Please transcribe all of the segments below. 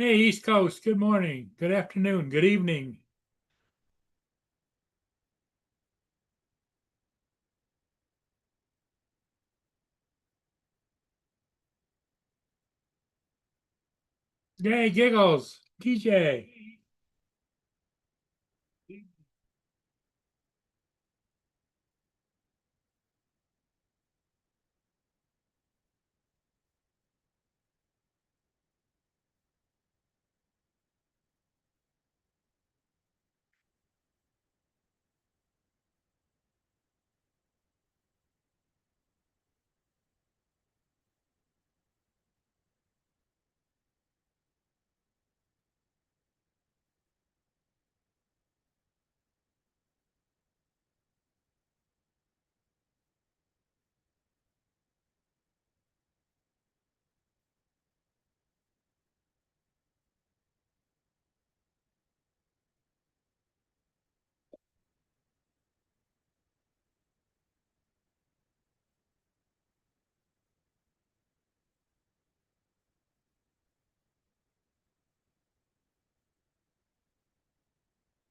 Hey, East Coast, good morning, good afternoon, good evening. Yay, Giggles, TJ.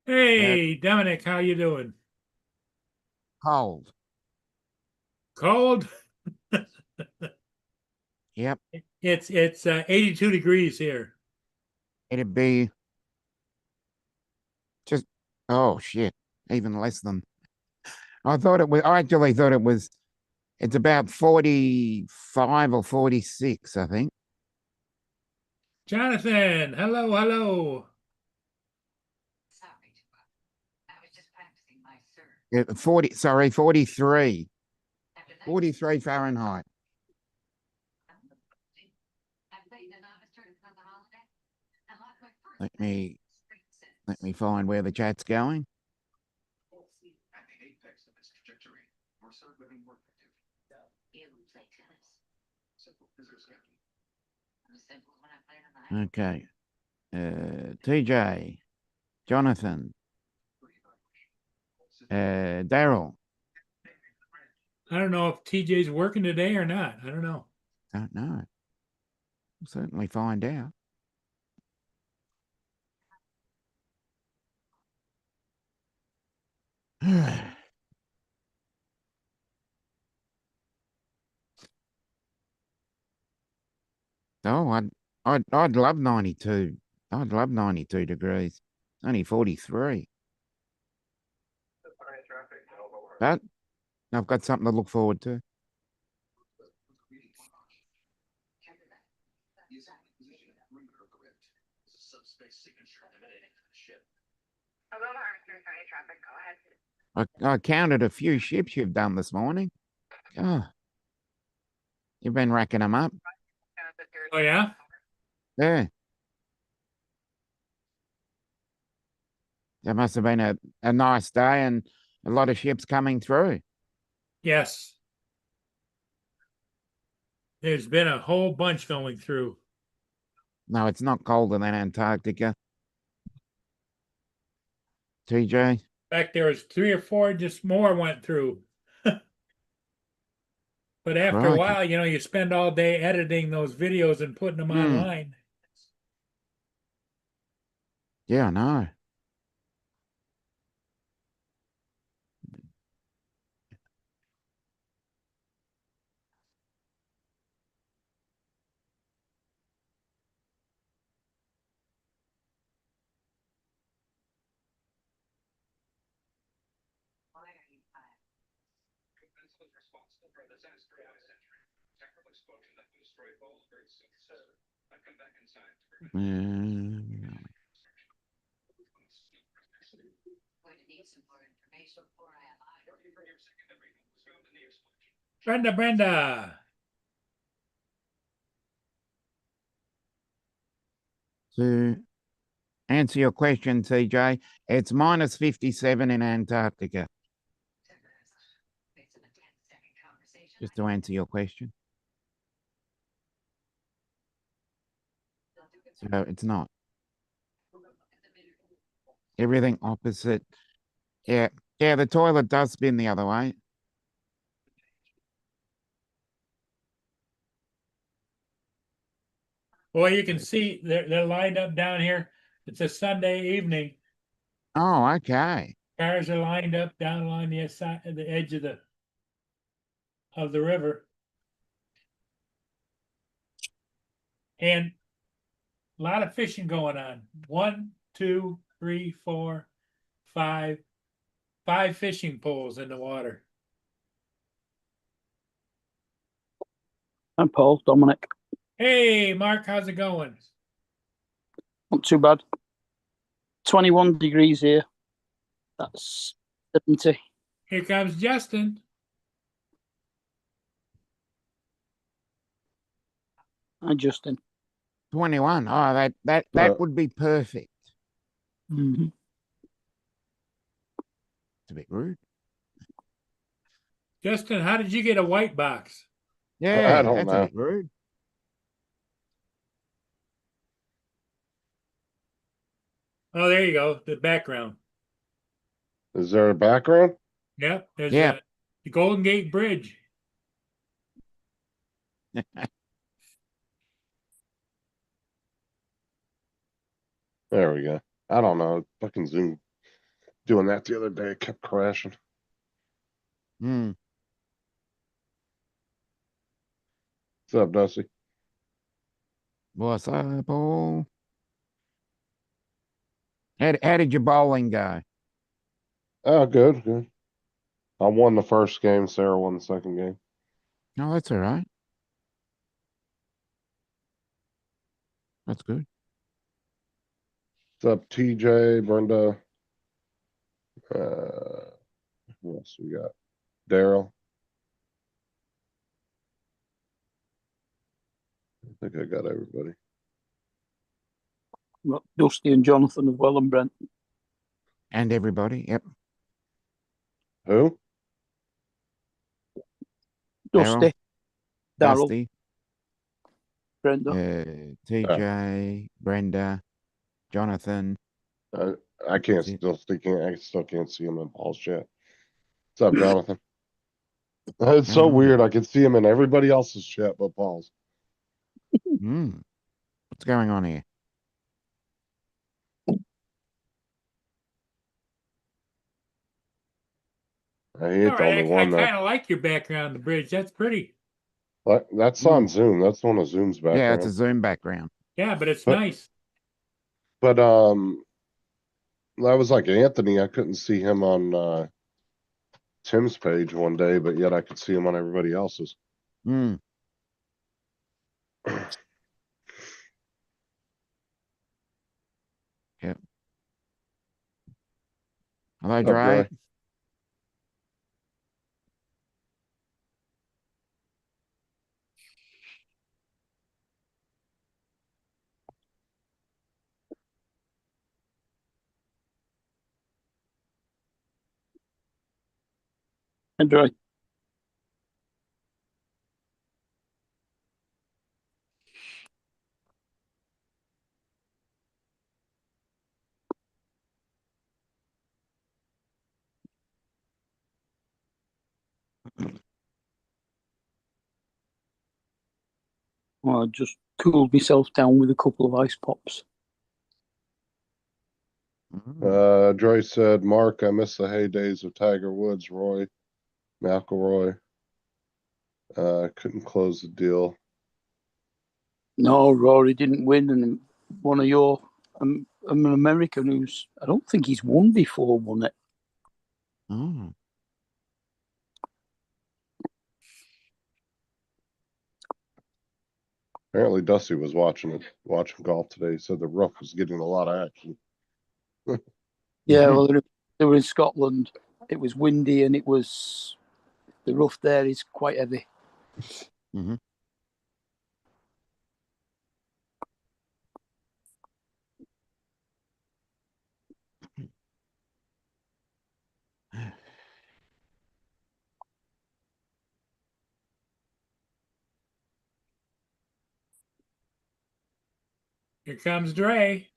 Uh, Hey, Dominic, how you doing? Cold. Cold? Yep. It's 82 degrees here. It'd be just, oh shit, even less than. I actually thought it's about 45 or 46, I think. Jonathan, hello, hello. Yeah, 40, sorry, 43. 43 Fahrenheit. Let me let me find where the chat's going. Okay. TJ, Jonathan, Daryl. I don't know if TJ's working today or not. I don't know. Don't know. We'll certainly find out. Oh, I'd love 92. I'd love 92 degrees. It's only 43. But I've got something to look forward to. I counted a few ships you've done this morning. Oh, you've been racking them up. Oh, yeah? Yeah, there must have been a nice day and a lot of ships coming through. Yes. There's been a whole bunch going through. No, it's not colder than Antarctica. TJ, In fact, there was three or four just more went through. But after a crikey. while, you spend all day editing those videos and putting them Hmm. online. Yeah, I know. Mm, Brenda. to answer your question, TJ, it's minus 57 in Antarctica. Just to answer your question. So it's not. Everything opposite. Yeah. Yeah, the toilet does spin the other way. Well, you can see they're lined up down here. It's a Sunday evening. Oh, okay. Cars are lined up down along the side, the edge of the river, and a lot of fishing going on. 1, 2, 3, 4, 5, 5 fishing poles in the water. I'm Paul, Dominic. Hey, Mark, how's it going? Not too bad. 21 degrees here. That's 70. Here comes Justin. Hi, Justin. 21. Oh, that would be perfect. Mm-hmm. It's a bit rude. Justin, how did you get a white box? Yeah, don't that's know. a bit rude. Oh, there you go. The background. Is there a background? Yep. There's Yep. the Golden Gate Bridge. There we go. I don't know. Fucking Zoom doing that the other day. It kept crashing. Hmm. What's up, Dusty? What's up, Paul? How did your bowling go? Oh, good, good. I won the first game. Sarah won the second game. Oh, that's all right. That's good. What's up, TJ, Brenda? Who else we got? Daryl. I think I got everybody. Got Dusty and Jonathan as well, and Brent. And everybody. Yep. Who? Dusty, Daryl, Dusty, Brenda. TJ, Brenda, Jonathan. I can't See- I still can't see him in Paul's chat. What's up, Jonathan? It's so Oh. weird. I can see him in everybody else's chat but Paul's. Hmm. What's going on here? He ain't All the right. only I one that. kind of like your background, the bridge. That's pretty. That's on Zoom. That's one of Zoom's Yeah, background. it's a Zoom background. Yeah, but it's But- nice. But that was like Anthony. I couldn't see him on Tim's page one day, but yet I could see him on everybody else's. Hmm. Yep. Hello, Up, Dre. Dre? Android. Well, I just cooled myself down with a couple of ice pops. Dre said, Mark, I miss the heydays of Tiger Woods, Roy, McIlroy. Couldn't close the deal. No, Rory didn't win, and one of your, I'm an American who's, I don't think he's won before, won it. Oh. Apparently Dusty was watching golf today. He said the rough was getting a lot of action. Yeah, Mhm. well, they were in Scotland. It was windy, and the rough there is quite heavy. Mm-hmm. Here comes Dre.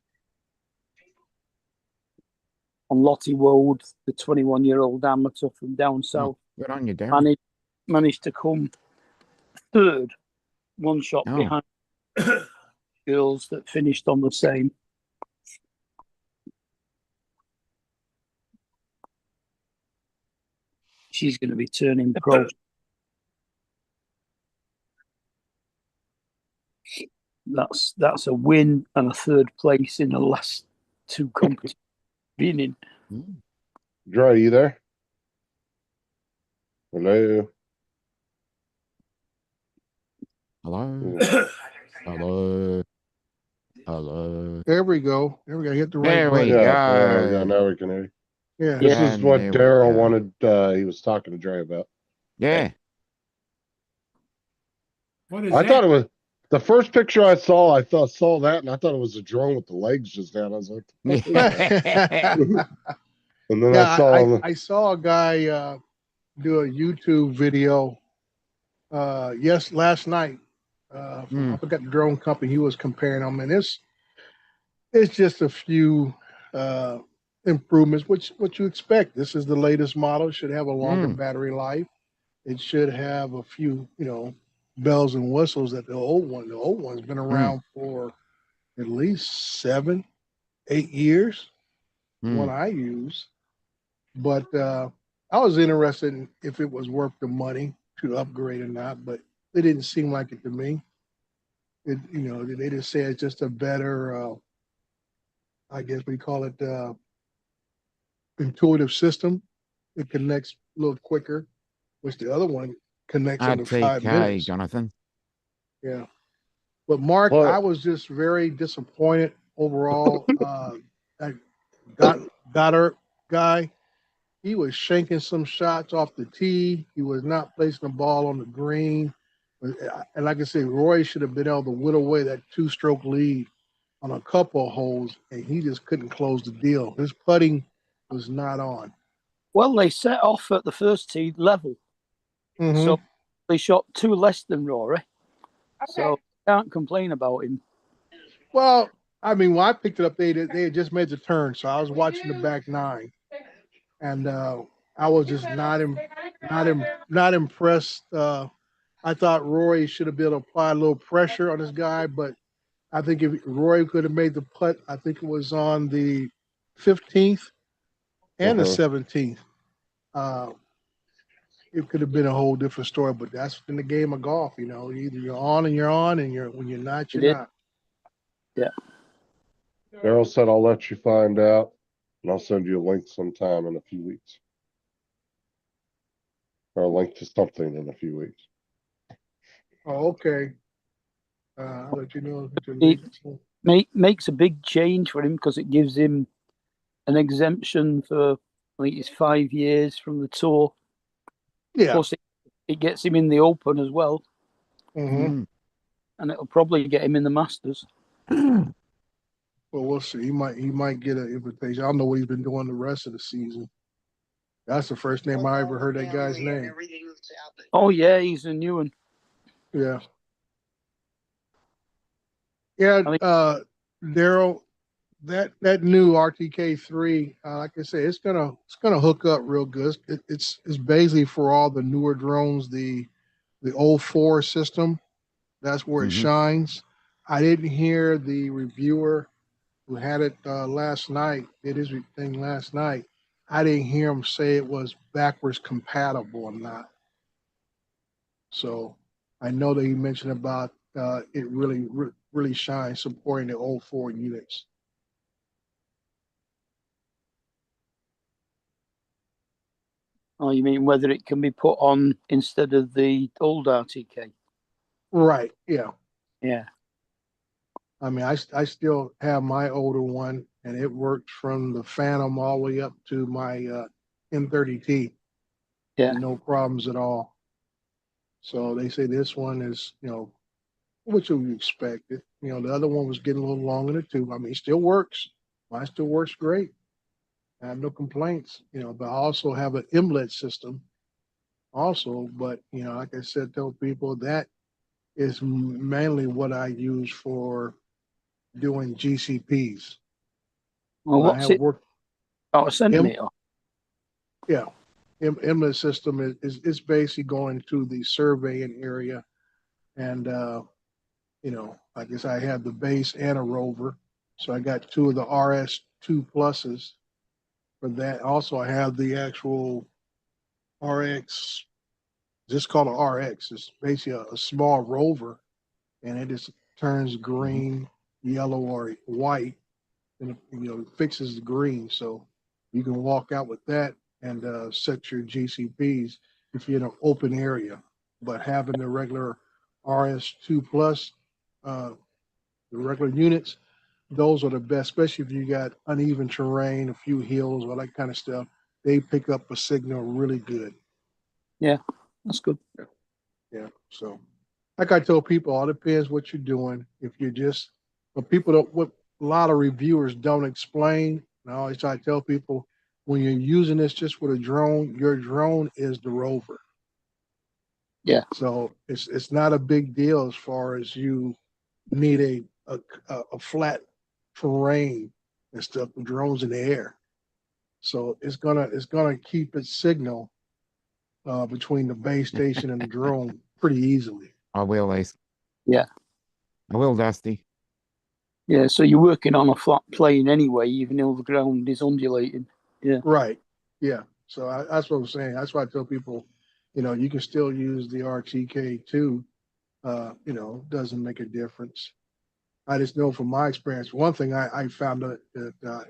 On Lottie Wold, the 21-year-old amateur from down south, Good on you, Darren. managed to come third, one shot Oh. behind girls that finished on the same. She's going to be turning pro. That's a win and a third place in the last two competitions been in. Mm. Dre, you there? Hello? Hello. Yeah. Hello. Hello. There we go. There we go. Hit the right There we button. Yeah, there we go. go. Now we can hear you. Yeah. This Yeah, is what there we Daryl go. wanted, he was talking to Dre about. Yeah. What is I that? thought it was, the first picture I saw that and I thought it was a drone with the legs just down. I was like, what the fuck is Yeah. that? And then I Yeah, saw, I saw a guy do a YouTube video last night from I forgot the drone company he was comparing them, and it's just a few improvements, which what you expect. This is the latest model. It should have a longer battery life. It should have a few, bells and whistles that the old one's been around for at least 7, 8 years. One I use. But I was interested in if it was worth the money to upgrade or not, but it didn't seem like it to me. They just say it's just a better, I guess we call it intuitive system. It connects a little quicker, which the other one connects under 5 RTK, minutes. Jonathan. Yeah. But Mark, Well- I was just very disappointed overall. That Goddard guy, he was shanking some shots off the tee. He was not placing the ball on the green. And like I said, Roy should have been able to whittle away that 2-stroke lead on a couple of holes, and he just couldn't close the deal. His putting was not on. Well, they set off at the first tee level, Mhm. so they shot 2 less than Rory. So can't complain about him. Well, I mean, when I picked it up, they had just made the turn, so I was watching the back 9, and I was just not impressed. I thought Roy should have been able to apply a little pressure on this guy, but I think if Roy could have made the putt, I think it was on the 15th and the 17th. It could have been a whole different story, but that's in the game of golf. Either you're on, and when you're not, you're not. Daryl said, I'll let you find out and I'll send you a link sometime in a few weeks. Or a link to something in a few weeks. Oh, okay. I'll let you know. Makes a big change for him because it gives him an exemption for, I think it's 5 years from the tour. Yeah. Plus, it gets him in the Open as well, Mm-hmm. and it'll probably get him in the Masters. Well, we'll see. He might get an invitation. I don't know what he's been doing the rest of the season. That's the first name I ever heard that guy's name. Oh yeah, he's a new one. Yeah. Yeah, Daryl, that new RTK3, like I say, it's gonna hook up real good. It's basically for all the newer drones, the 04 system. That's where it shines. I didn't hear the reviewer who had it last night, did his thing last night. I didn't hear him say it was backwards compatible or not. So I know that he mentioned about it really shines supporting the 04 units. Oh, you mean whether it can be put on instead of the old RTK? Right. Yeah. Yeah. I mean, I still have my older one, and it works from the Phantom all the way up to my M30T. Yeah. No problems at all. So they say this one is, what you expect. The other one was getting a little long in the tooth. I mean, it still works. Mine still works great. I have no complaints, but I also have an inlet system also. But, like I said, tell people that is mainly what I use for doing GCPs. Well, what's it? Oh, a centimeter. Yeah. Inlet system is basically going to the surveying area and I guess I have the base and a rover. So I got two of the RS2 pluses for that. Also, I have the actual RX, just called an RX. It's basically a small rover, and it just turns green, yellow, or white, and it fixes the green. So you can walk out with that and set your GCPs if you're in an open area. But having the regular RS2 plus, the regular units, those are the best, especially if you got uneven terrain, a few hills, all that kind of stuff. They pick up a signal really good. That's good. Yeah. So, like I told people, all depends what you're doing. If you're just, but people don't, what a lot of reviewers don't explain. And I always try to tell people, when you're using this just with a drone, your drone is the rover. Yeah. So it's not a big deal as far as you need a flat terrain and stuff. The drone's in the air, so it's gonna keep its signal between the base station and the drone pretty easily. I will, Ace. Yeah. I will, Dusty. Yeah, so you're working on a flat plane anyway, even though the ground is undulating. Right. Yeah. So that's what I'm saying. That's why I tell people, you can still use the RTK2. Doesn't make a difference. I just know from my experience, one thing I found that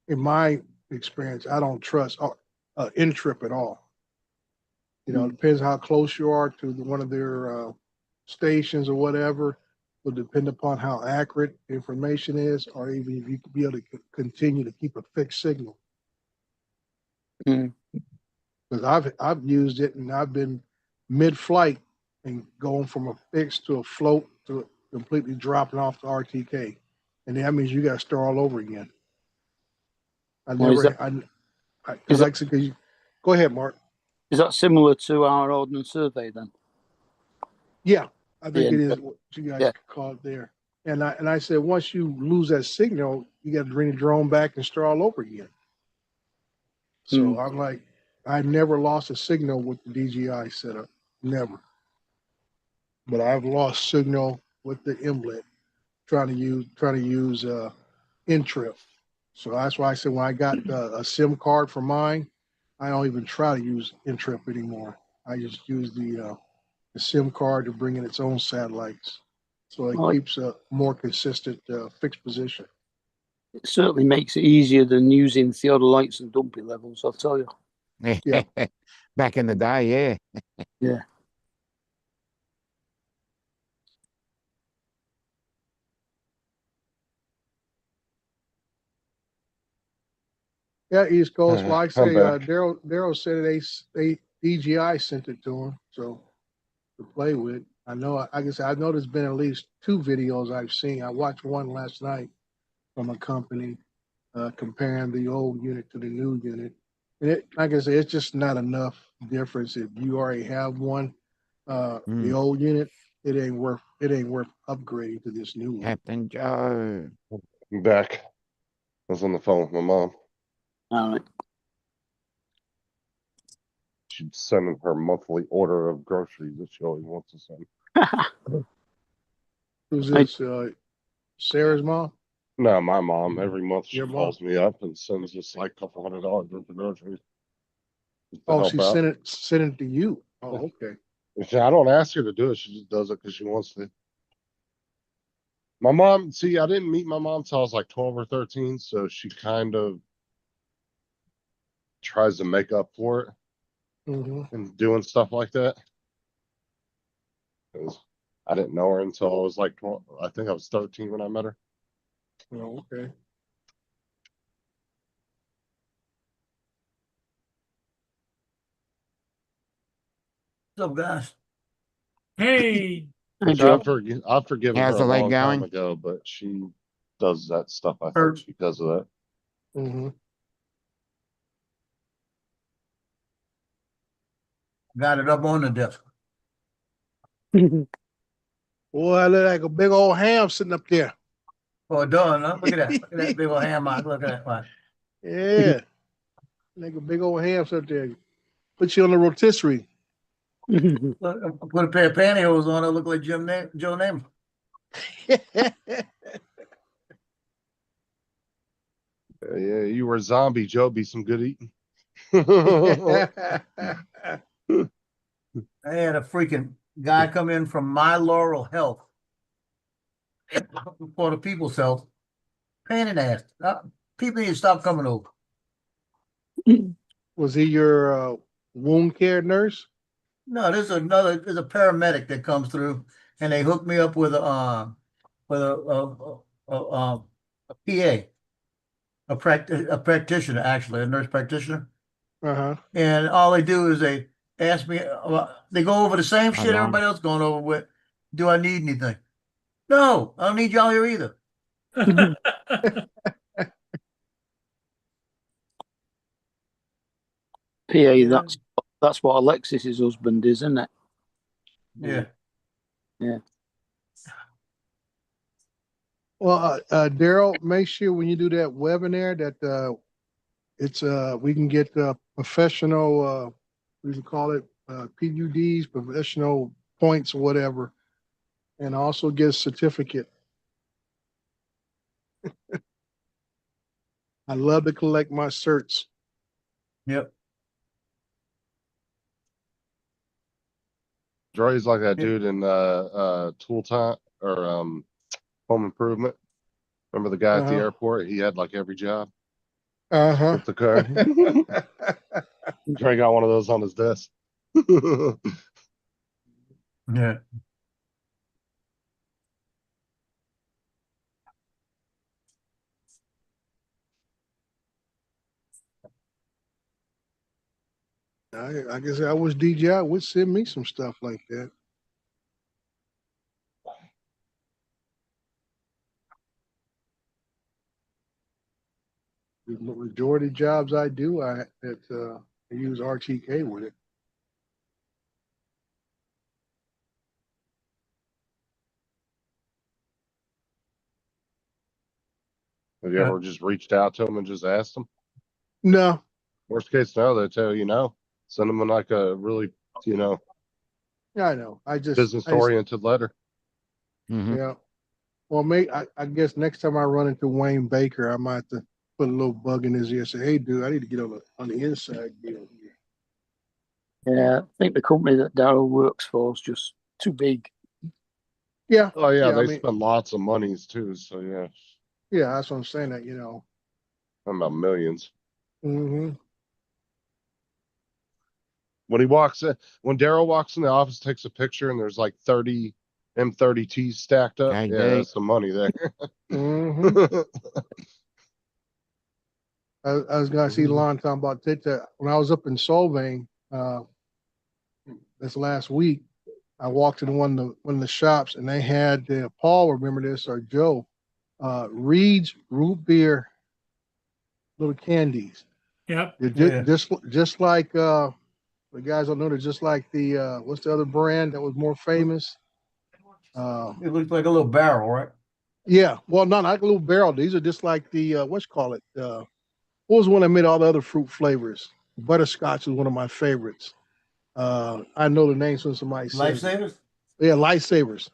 in my experience, I don't trust Intrip at all. It depends how close you are to one of their stations or whatever. Will depend upon how accurate information is, or even if you could be able to continue to keep a fixed signal. Mm. Because I've used it and I've been mid-flight and going from a fixed to a float to completely dropping off the RTK, and that means you got to start all over again. Well, Go ahead, Mark. Is that similar to our ordnance survey then? Yeah, I think Yeah. it is what you guys Yeah. call it there. And I said, once you lose that signal, you got to bring the drone back and start all over again. So I'm like, I never lost a signal with the DJI setup, never. But I've lost signal with the Inlet trying to use Intrip. So that's why I said when I got a SIM card for mine, I don't even try to use Intrip anymore. I just use the SIM card to bring in its own satellites, so it keeps a more consistent fixed position. It certainly makes it easier than using theodolites and dumpy levels, I'll tell you. Yeah. Back in the day, yeah. Yeah. Yeah, East Coast. Well, I I'm say back. Daryl said they DJI sent it to him, so to play with. I know. Like I said, I know there's been at least 2 videos I've seen. I watched one last night from a company comparing the old unit to the new unit. And like I said, it's just not enough difference. If you already have one, the old unit, it ain't worth upgrading to this new one. Captain Joe. I'm back. I was on the phone with my mom. All right. She's sending her monthly order of groceries that she always wants to send. Who's this? Sarah's mom? No, my mom. Every month she Your mom? calls me up and sends us like a couple $100 worth of groceries. to Oh, help she out. sent it to you. Oh, okay. I don't ask her to do it. She just does it because she wants to. My mom, see, I didn't meet my mom till I was like 12 or 13, so she kind of tries to make up for it hmm and doing stuff like that. 'Cause I didn't know her until I was like 12. I think I was 13 when I met her. Oh, okay. What's up, guys? Hey, Hey, Which Joe. I've forgiven How's her the a leg long time going? ago, but she does that stuff, I Herb. think, because of that. hmm got it up on the desk. Boy, I look like a big old ham sitting up there. Oh, done, huh? Look at that. Look at that big old ham mark. Look at that one. Yeah. Like a big old ham sitting up there. Put you on the rotisserie. Look, I put a pair of pantyhose on. It look like Joe Namath. Yeah, you were a zombie, Joe. Be some good eating. I had a freaking guy come in from My Laurel Health for the people's health. Pain in the ass. People need to stop coming over. Was he your wound care nurse? No, there's a paramedic that comes through, and they hook me up with a PA, a practitioner, actually, a nurse practitioner. Uh-huh. And all they do is they ask me, they go over the same shit Alarm. everybody else going over with. Do I need anything? No, I don't need y'all here either. PA, that's what Alexis's husband is, isn't it? Yeah. Well, Daryl, make sure when you do that webinar that it's we can get professional we can call it PUDs, professional points or whatever, and also get a certificate. I love to collect my certs. Yep. Dre's like that Yeah. dude in Tool Time or Home Improvement. Remember the guy at the Uh-huh. airport? He had like every job Uh-huh. with the car. Dre got one of those on his desk. Yeah. I guess I was DJI would send me some stuff like that. The majority of jobs I do, I use RTK with it. Have you ever just reached out to him and just asked him? No, Worst case scenario, they tell you no. Send them like a really, yeah, I know. business oriented letter. Mhm. Yeah. Well, I guess next time I run into Wayne Baker, I might have to put a little bug in his ear. Say, hey, dude, I need to get on the inside deal here. Yeah, I think the company that Daryl works for is just too big. Yeah. Oh yeah, Yeah, they I mean- spend lots of monies too. So yeah, Yeah, that's what I'm saying. That I'm about millions. hmm When he walks in, when Daryl walks in the office, takes a picture, and there's like 30 M30Ts stacked up. Okay, Yeah, Dave. that's some money there. hmm I was gonna see Lon talking about that when I was up in Solvang this last week. I walked in one of the shops and they had Paul, remember this, or Joe, Reed's root beer little candies. Yep. They're Yeah. just like the guys don't know, they're just like the what's the other brand that was more famous? It looks like a little barrel, right? Yeah, well, not like a little barrel. These are just like the what's call it? What was the one that made all the other fruit flavors? Butterscotch is one of my favorites. I know the names when somebody says it. Lifesavers? Yeah, Lifesavers.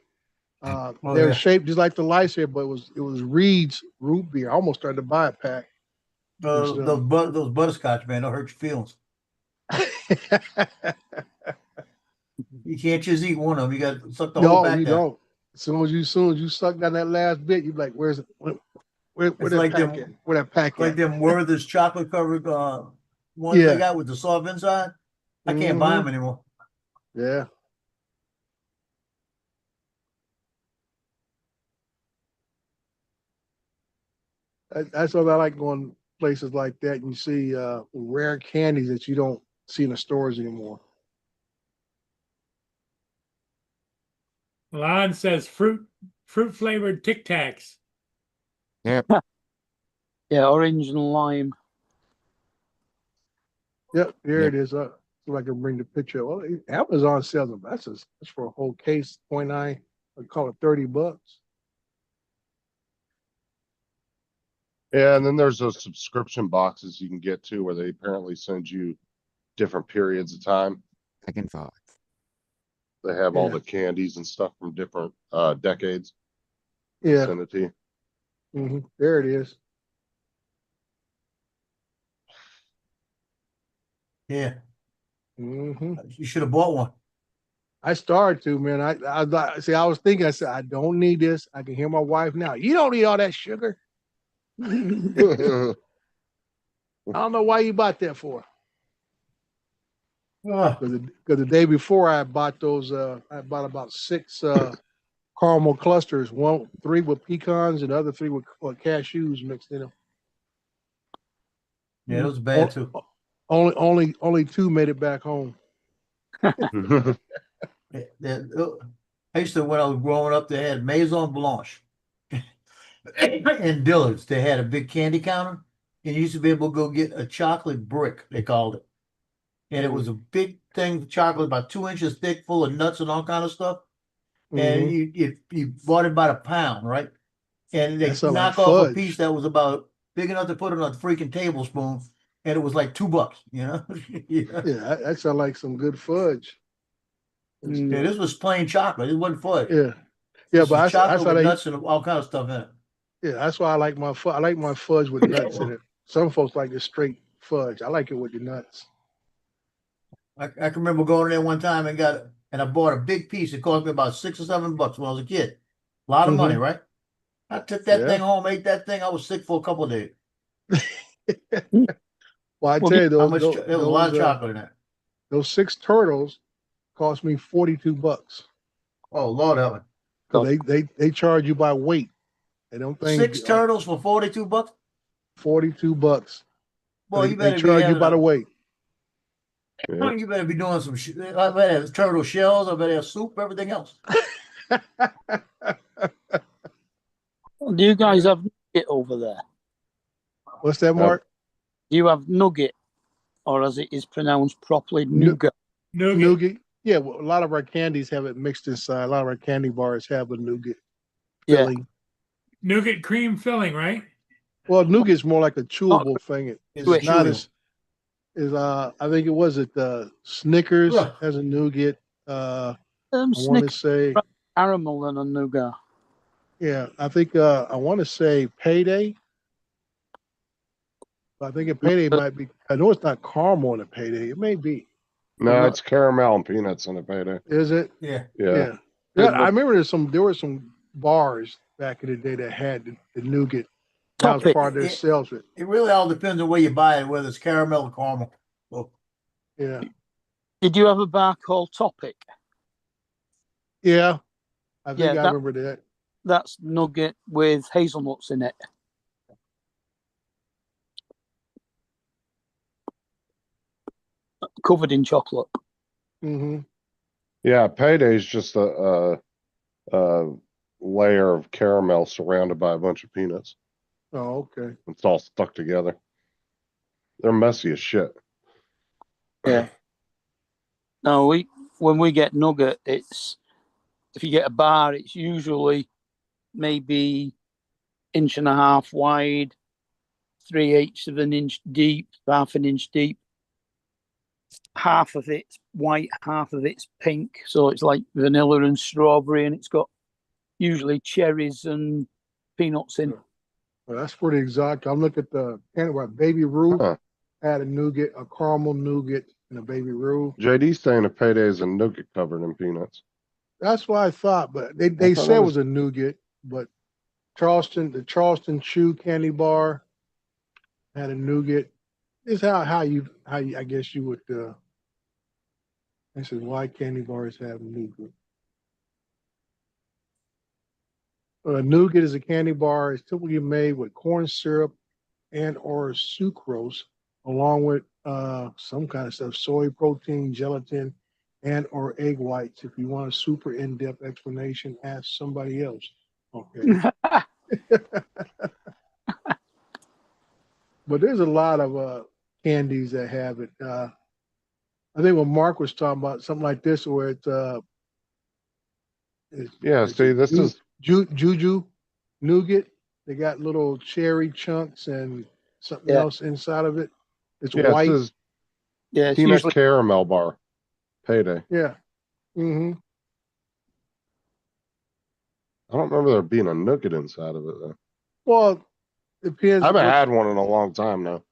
Oh, They're yeah. shaped just like the Lifesaver, but it was Reed's root beer. I almost started to buy a pack. Those butterscotch, man, don't hurt your feelings. You can't just eat one of them. You got to suck the whole No, pack you down. don't. As soon as you suck down that last bit, you're like, where's it? Where It's that like pack them- at? Where that pack Like at? them Werther's chocolate covered ones Yeah. they got with the soft inside. I can't buy them anymore. Yeah. That's what I like going places like that and you see rare candies that you don't see in the stores anymore. Lon says fruit flavored Tic Tacs. Yep. Yeah, orange and lime. Yep, here Yep. it is. So I can bring the picture. Well, Amazon sells them. That's for a whole case, 0.9. I call it $30. Yeah, and then there's those subscription boxes you can get too, where they apparently send you different periods of time. Back and forth. They have all Yeah. the candies and stuff from different decades. Yeah. Send it to you. There it is. Yeah, hmm you should have bought one. I started to, man. See. I was thinking. I said, I don't need this. I can hear my wife now. You don't need all that sugar. I don't know why you bought that for. Ah, Because the day before I bought those, I bought about 6 caramel clusters. 3 with pecans, and the other 3 with cashews mixed in them. yeah, those are bad too. Only 2 made it back home. I used to, when I was growing up, they had Maison Blanche and Dillard's. They had a big candy counter, and you used to be able to go get a chocolate brick, they called it. And it was a big thing of chocolate, about 2 inches thick, full of nuts and all kind of stuff. And you bought it by the pound, right? And they That sound like knock off a fudge. piece that was about big enough to put it on a freaking tablespoon, and it was like $2, you know? Yeah. Yeah, that sounds like some good fudge. Yeah, this was plain chocolate. It wasn't fudge. Yeah, This but was chocolate why with they. nuts and all kind of stuff in it. Yeah, that's why I like my I like my fudge with nuts in it. Some folks like the straight fudge. I like it with the nuts. I can remember going there one time and I bought a big piece. It cost me about $6 or $7 when I was a kid. A lot of money, right? I took that Yeah. thing home, ate that thing. I was sick for a couple of days. Well, I tell you, How much? There was a lot of chocolate in it. those 6 turtles cost me $42. Oh Lord, help me! Because they charge you by weight. They don't think 6 turtles for $42. $42. Boy, you They better be charge you having by the weight. Yeah. You better be doing some shit. I better have turtle shells. I better have soup. Everything else. Do you guys have nugget over there? What's that, Mark? Do you have nugget, or as it is pronounced properly, nougat? Nougat. Yeah, well, a lot of our candies have it mixed inside. A lot of our candy bars have a nougat Yeah. filling. Nougat cream filling, right? Well, nougat's more like a chewable thing. It's It's not chewable. as I think it was Snickers Ugh. has a nougat. I want to Snickers say, caramel and a nougat. yeah, I think I want to say Payday. I think a Payday might be. I know it's not caramel in a Payday. It may be. No, it's caramel and peanuts in a Payday. Is it? Yeah. Yeah. Yeah. I remember there were some bars back in the day that had the nougat. That was Topic. part of their sales. It really all depends on where you buy it, whether it's caramel or caramel. So, Yeah. Did you have a bar called Topic? Yeah. I think Yeah, I that- remember that. That's nugget with hazelnuts in it. Covered in chocolate. hmm Yeah, Payday's just a layer of caramel surrounded by a bunch of peanuts. Oh, okay. It's all stuck together. They're messy as shit. Yeah. No, when we get nugget, it's if you get a bar, it's usually maybe 1.5 inches wide, 3/8 of an inch deep, half an inch deep. Half of it's white, half of it's pink, so it's like vanilla and strawberry, and it's got usually cherries and peanuts in. Well, that's pretty exotic. I'm looking at the candy Baby Ruth Huh. had a nougat, a caramel nougat, and a Baby Ruth. JD's saying a Payday is a nougat covered in peanuts. That's what I thought, but they I thought said that it was- was a nougat, but the Charleston Chew candy bar had a nougat. This is how you I guess you would this is why candy bars have nougat. Nougat is a candy bar. It's typically made with corn syrup and or sucrose, along with some kind of stuff, soy protein, gelatin, and or egg whites. If you want a super in-depth explanation, ask somebody else. Okay. But there's a lot of candies that have it. I think when Mark was talking about something like this, where it's Yeah, see, this is Juju nougat. They got little cherry chunks and something Yeah. else inside of it. It's yeah, white. this is Yeah, it's peanut usually caramel bar. Payday. Yeah. Mm-hmm. I don't remember there being a nougat inside of it though. Well, depends. I haven't what- had one in a long time now.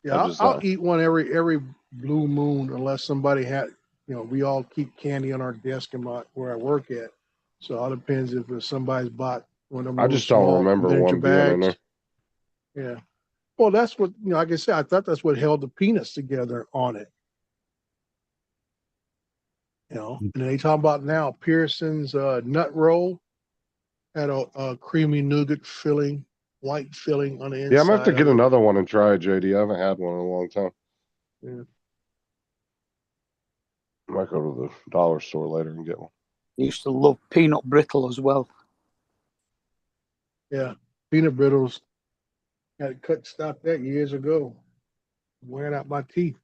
Yeah, I just, I'll eat one every blue moon unless somebody had, we all keep candy on our desk in where I work at. So it all depends if somebody's bought one of them I little just don't small remember miniature one being in bags. there. Yeah. Well, that's what, like I said, I thought that's what held the peanuts together on it. And then they talk about now Pearson's nut roll had a creamy nougat filling, white filling on the inside. Yeah, I'm gonna have to get of it. another one and try it, JD. I haven't had one in a long time. Yeah. I might go to the dollar store later and get one. I used to love peanut brittle as well. Yeah, peanut brittles. Had to stop that years ago. Wearing out my teeth.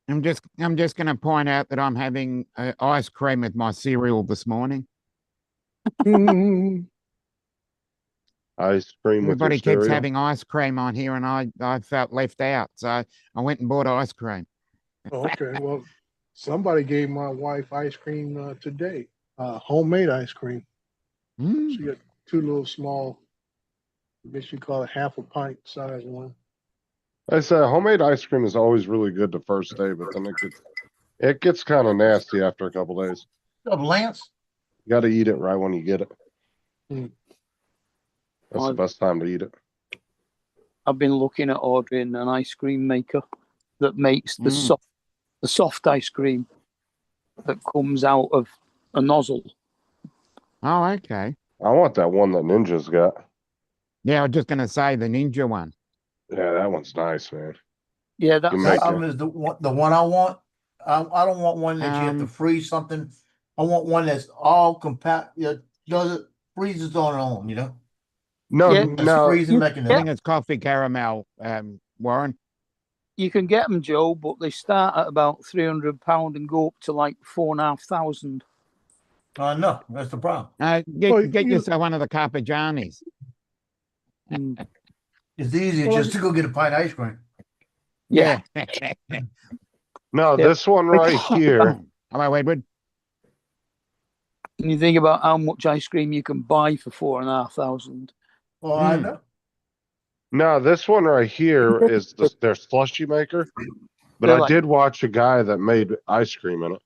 I'm just going to point out that I'm having ice cream with my cereal this morning. Ice cream with your Everybody keeps cereal. having ice cream on here, and I felt left out, so I went and bought ice cream. Okay, well, somebody gave my wife ice cream today. Homemade ice cream. Mm. She got 2 little small, I guess you call it half a pint size one. I said homemade ice cream is always really good the first day, but then it gets kind of nasty after a couple days. Lance? You got to eat it right when you get it. Hmm. That's the best time to eat it. I've been looking at ordering an ice cream maker that makes the Mm. soft ice cream that comes out of a nozzle. Oh, okay. I want that one that Ninja's got. Yeah, I was just going to say the Ninja one. Yeah, that one's nice, man. Yeah, that's You make That it. is the one I want. I don't want one that you have to Um, freeze something. I want one that's all compact. Does it freezes on its own? No, Yeah. It's no. freezing I mechanism. think it's coffee caramel, Warren. you can get them, Joe, but they start at about £300 and go up to like 4,500. No, that's the problem. Get Well, yourself one of the Carpigianis. Mm. It's easier Well, just to go get a pint of ice cream. Yeah. No, Yeah. this one right here. Hello, Edward. And you think about how much ice cream you can buy for 4,500. Well, I Mm. know. No, this one right here is their slushy maker. But They're I like- did watch a guy that made ice cream in it.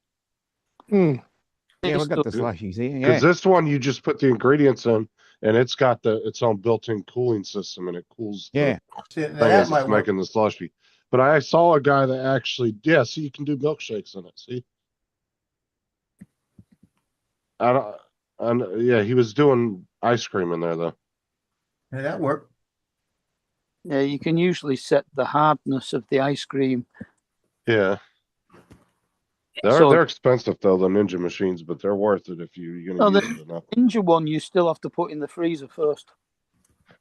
Yeah, we've got the Still- slushies here. Because Yeah. this one you just put the ingredients in, and it's got its own built-in cooling system, and it cools the Yeah. See, now thing that as might it's work. making the slushy. But I saw a guy that actually, yeah, see, you can do milkshakes in it. See, yeah, he was doing ice cream in there though. Yeah, that worked. Yeah, you can usually set the hardness of the ice cream. Yeah, So- they're expensive though, the Ninja machines, but they're worth it if you're No, gonna use it enough. Ninja one, you still have to put in the freezer first.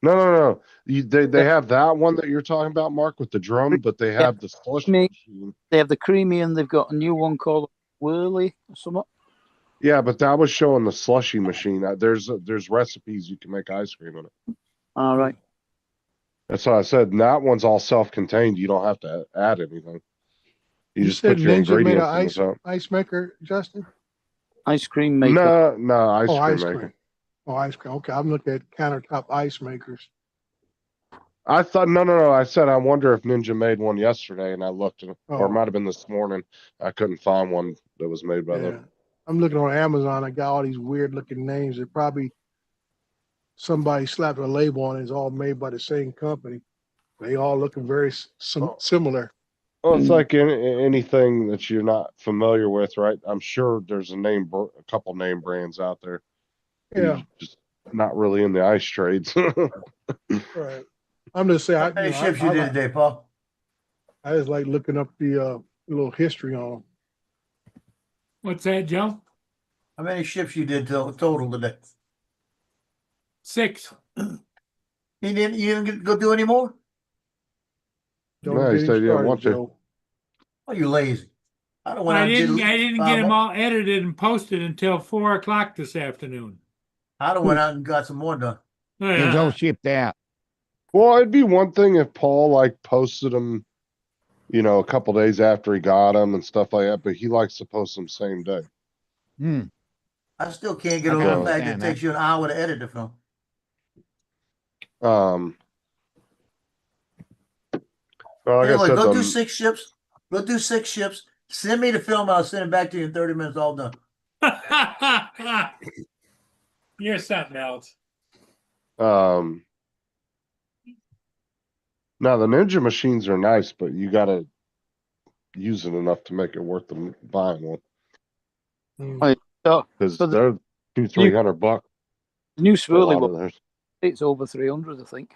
No. They have that one that you're talking about, Mark, with the drum, but they have the slushy Me- machine. They have the creamy, and they've got a new one called Whirly or something. Yeah, but that was showing the slushy machine. There's recipes you can make ice cream in it. All right. That's what I said. And that one's all self-contained. You don't have to add anything. You just said put your Ninja made an ingredients in the top. ice maker, Justin? Ice cream maker. No, ice Oh, cream ice maker. cream. Oh, ice cream. Okay, I'm looking at countertop ice makers. I thought no. I said I wonder if Ninja made one yesterday, and I looked, or Oh. it might have been this morning. I couldn't find one that was made by Yeah. them. I'm looking on Amazon. I got all these weird looking names. They're probably somebody slapped a label on it. It's all made by the same company. They all looking very similar. Well, it's like anything that you're not familiar with, right? I'm sure there's a couple name brands out there. Yeah, You're just not really in the ice trades. right. I'm just saying. How many ships you did today, Paul? I just like looking up the little history on them. What's that, Joe? How many ships you did total today? 6. You didn't go do any more? Don't No, he get him said he didn't started, want to. Joe. Oh, you lazy. I don't want I to didn't get them more. all edited and posted until 4 o'clock this afternoon. I'd have went out and got some more done. It's all shipped out. Well, it'd be one thing if Paul posted them, a couple days after he got them and stuff like that, but he likes to post them same day. Hmm. I still can't get I over can the fact that it understand that. takes you an hour to edit the film. Well, like I Anyway, said, go do 6 ships. Go do 6 ships. Send me the film. I'll send it back to you in 30 minutes. All done. You're something else. now the Ninja machines are nice, but you gotta use it enough to make it worth them buying one. So, Because so they're $200-300. the new for a swirly lot one, of theirs. it's over 300, I think.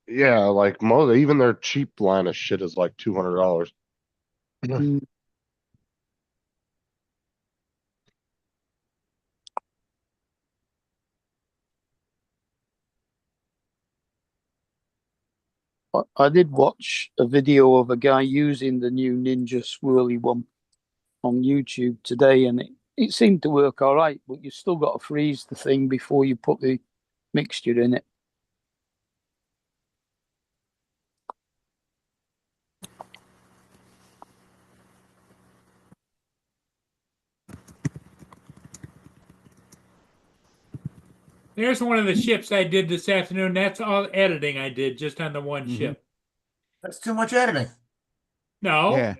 Yeah, like most, even their cheap line of shit is like $200. Mm. I did watch a video of a guy using the new Ninja Swirly one on YouTube today, and it seemed to work all right, but you still got to freeze the thing before you put the mixture in it. There's one of the ships I did this afternoon. That's all editing I did just on the one Mhm. ship. That's too much editing. No, Yeah.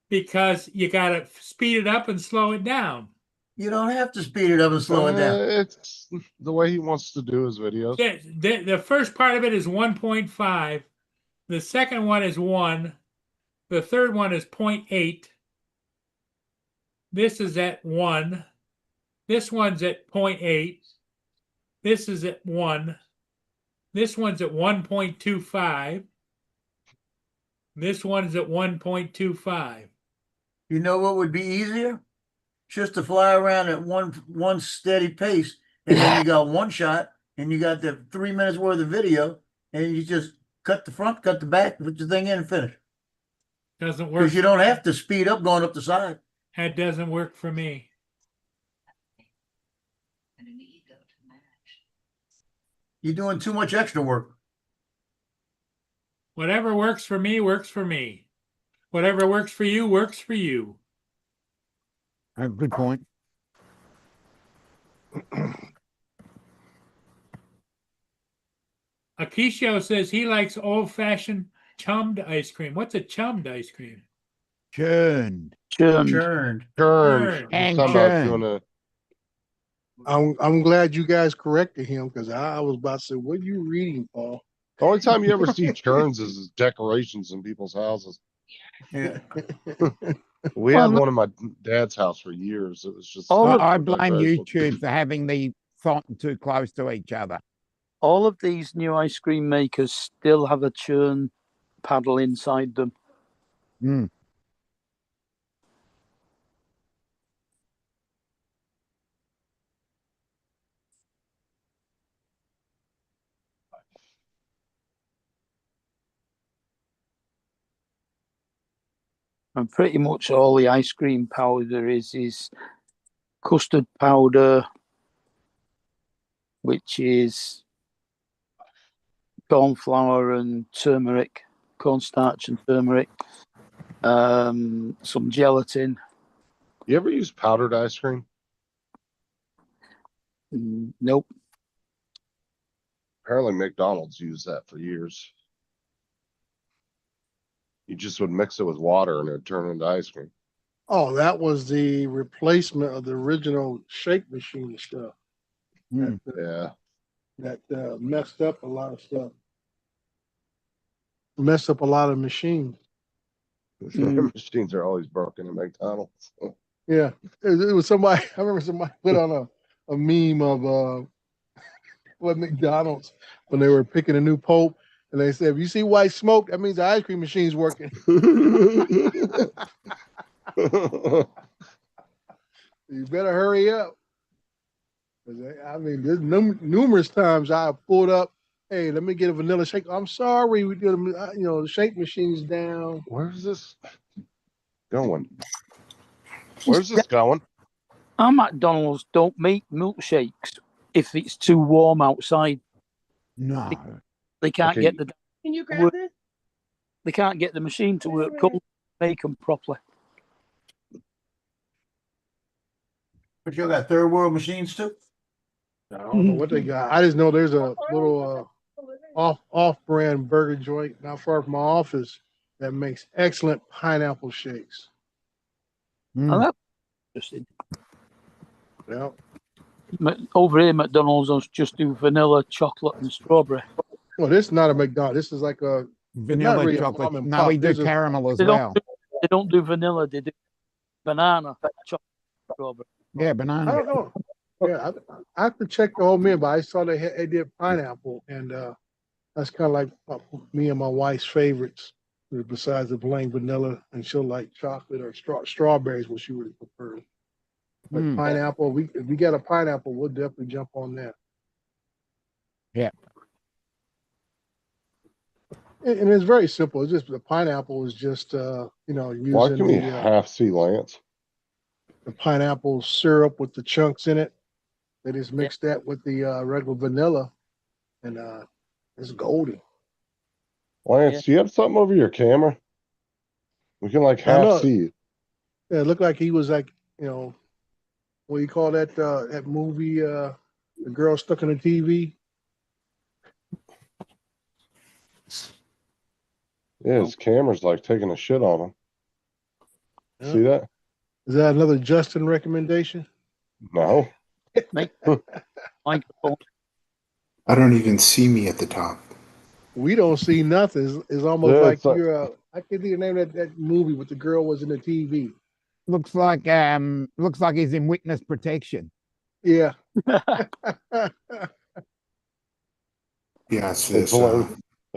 because you got to speed it up and slow it down. You don't have to speed it up and slow it down. It's the way he wants to do his videos. The first part of it is 1.5. The second one is 1. The third one is 0.8. This is at 1. This one's at 0.8. This is at 1. This one's at 1.25. This one's at 1.25. You know what would be easier? Just to fly around at one steady pace, and then you got one shot, and you got the 3 minutes worth of video, and you just cut the front, cut the back, put the thing in, and finish. Doesn't work. Because you don't have to speed up going up the side. That doesn't work for me. You're doing too much extra work. Whatever works for me works for me. Whatever works for you works for you. Good point. Akisho says he likes old-fashioned chummed ice cream. What's a chummed ice cream? Churned. Churned. Churned. Churned. And He's talking about churned. doing I'm glad you guys corrected him because I was about to say, what are you reading, Paul? the only time you ever see churns is decorations in people's houses. Yeah. We Well, had no- one in my dad's house for years. It was just All of- I blame decoration. YouTube for having the font too close to each other. All of these new ice cream makers still have a churn paddle inside them. Hmm. And pretty much all the ice cream powder is custard powder, which is corn flour and turmeric, cornstarch and turmeric, some gelatin. You ever use powdered ice cream? Nope. Apparently McDonald's used that for years. You just would mix it with water and it'd turn into ice cream. Oh, that was the replacement of the original shake machine stuff. Hmm. Yeah. That messed up a lot of stuff. Messed up a lot of machines. Machines are always broken at McDonald's. Yeah, it was somebody. I remember somebody put on a meme of what McDonald's when they were picking a new pope, and they said, "If you see white smoke, that means the ice cream machine's working." You better hurry up. 'Cause I mean, there's numerous times I pulled up. Hey, let me get a vanilla shake. I'm sorry, we did. The shake machine's down. Where's this going? Where's this going? Our McDonald's don't make milkshakes if it's too warm outside. No. They can't Okay. get the Can you Work. grab this? they can't get the machine to work cold, make them properly. But you got third world machines too? I don't know what they got. I just know there's a little off-brand burger joint not far from my office that makes excellent pineapple shakes. Mm. And that's interesting. Yeah. Over here, McDonald's will just do vanilla, chocolate, and strawberry. Well, this is not a McDonald's. This is like a Vanilla really a chocolate. mom and No, pop. we do There's a- caramel as They well. they don't do vanilla. They do banana, chocolate, strawberry. Yeah, I banana. don't know. Yeah, I have to check the whole menu, but I saw they did pineapple, and that's kind of like me and my wife's favorites. Besides the plain vanilla, and she'll like chocolate or strawberries, what she would prefer. But Mm. pineapple, if we get a pineapple, we'll definitely jump on that. Yeah. And it's very simple. It's just the pineapple is just Why using can we the half see Lance? pineapple syrup with the chunks in it. They just mix that with the regular vanilla, and it's golden. Lance, Yeah. do you have something over your camera? We can like I know. half see you. Yeah, it looked like he was like, what do you call that that movie, the girl stuck in the TV? Yeah, his camera's like taking a shit on him. Yeah. See that? Is that another Justin recommendation? No. Microphone. I don't even see me at the top. We don't see nothing. It's almost Yeah, like it's like- you're I can't think of the name of that movie with the girl was in the TV. Looks like he's in witness protection. Yeah. Yeah, it's They this.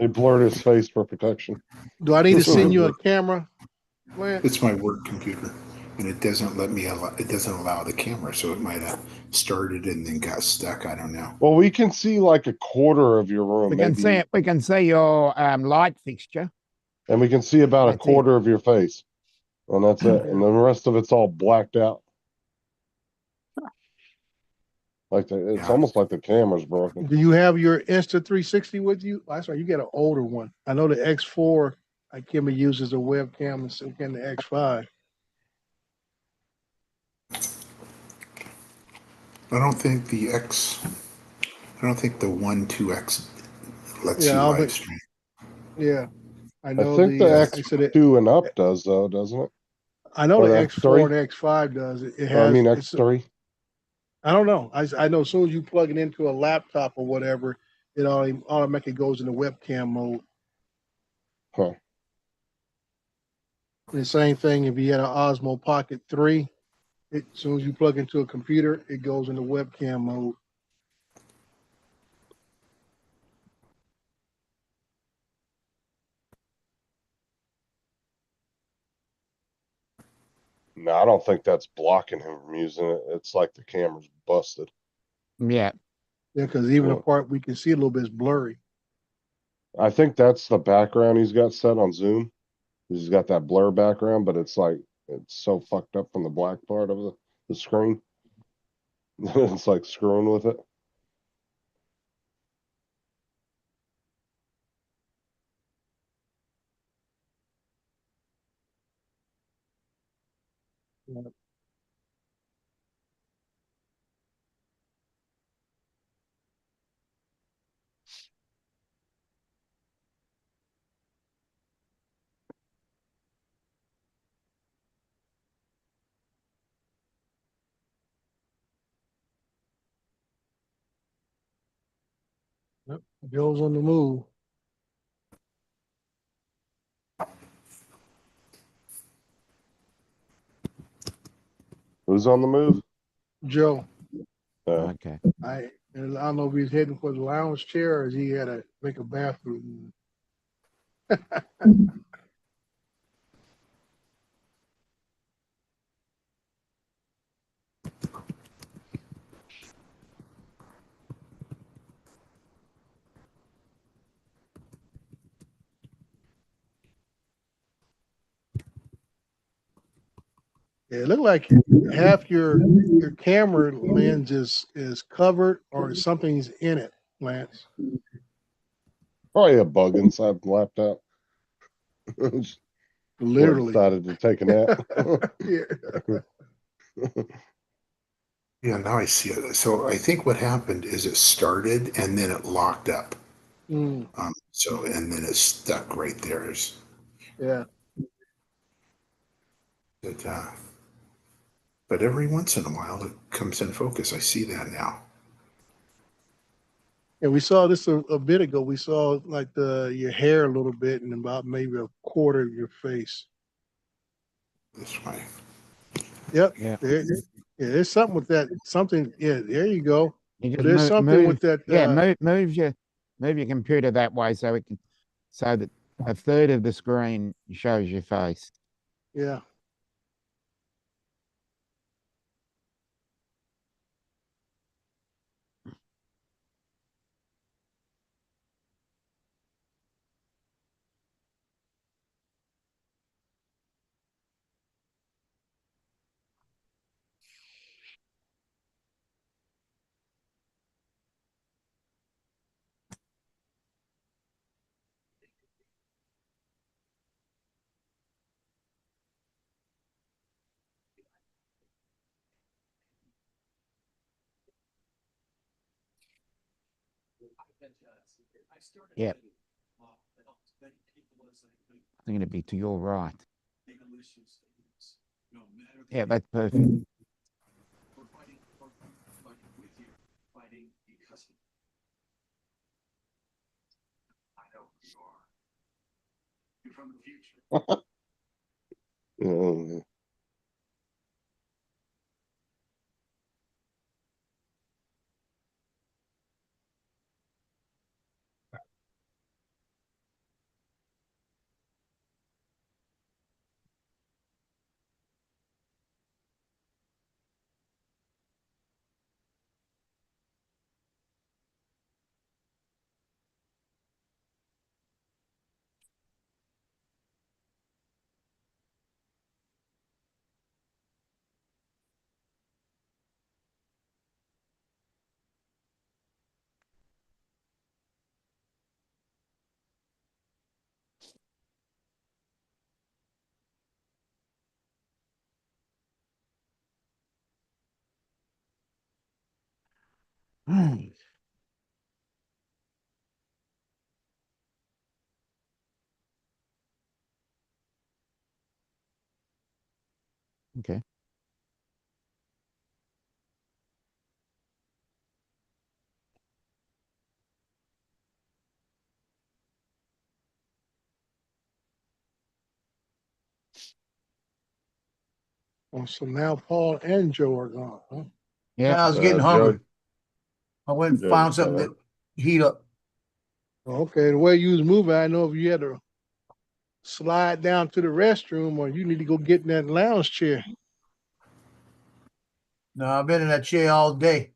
blurred his face for protection. Do I need to send you a camera, Lance? It's my work computer, and it doesn't let me. It doesn't allow the camera, so it might have started and then got stuck. I don't know. Well, we can see like a quarter of your room, We can maybe, see it. We can see your light fixture. and we can see about a That's it. quarter of your face, and that's it. And the rest of it's all blacked out. Like it's Yeah. almost like the camera's broken. Do you have your Insta360 with you? That's right. You get an older one. I know the X4. Kimmy uses a webcam, and so can the X5. I don't think the X. I don't think the 1.2X lets Yeah, you I'll live be- stream. Yeah, I know I think the I said it, X2 and up does though, doesn't it? I know or the the X4 X3. and X5 does. It Or, I has. mean it's- X3. I don't know. I know as soon as you plug it into a laptop or whatever, it automatically goes into webcam mode. Huh. And the same thing if you had an Osmo Pocket 3, as soon as you plug into a computer, it goes into webcam mode. No, I don't think that's blocking him from using it. It's like the camera's busted. Yeah. Yeah, because even the Well- part we can see a little bit is blurry. I think that's the background he's got set on Zoom. He's got that blur background, but it's like it's so fucked up from the black part of the screen. It's like screwing with it. Joe's on the move. Who's on the move? Joe, Okay. I don't know if he's heading for the lounge chair or is he had to make a bathroom. Yeah, it looked like half your camera lens is covered or something's in it, Lance. Probably a bug inside the laptop. Just Literally. decided to take a nap. Yeah. Yeah, now I see it. So I think what happened is it started and then it locked up. Mm, So and then it's stuck right there. Is yeah. it? But every once in a while it comes in focus. I see that now. And we saw this a bit ago. We saw like your hair a little bit and about maybe a quarter of your face. This way. Yep. Yeah. Yeah, there's something with that. Something. Yeah, there you go. You But just there's something with that. yeah, move your computer that way so it can, so that a third of the screen shows your face. Yeah. Yeah. I think it'd be to your right. Yeah, that's perfect. Oh, Okay. Oh, so now Paul and Joe are gone. Huh? Yeah. I was getting Joe, hungry. I went and Joe found just something got up. to heat up. Okay, the way you was moving, I know if you had to slide down to the restroom or you need to go get in that lounge chair. No, I've been in that chair all day.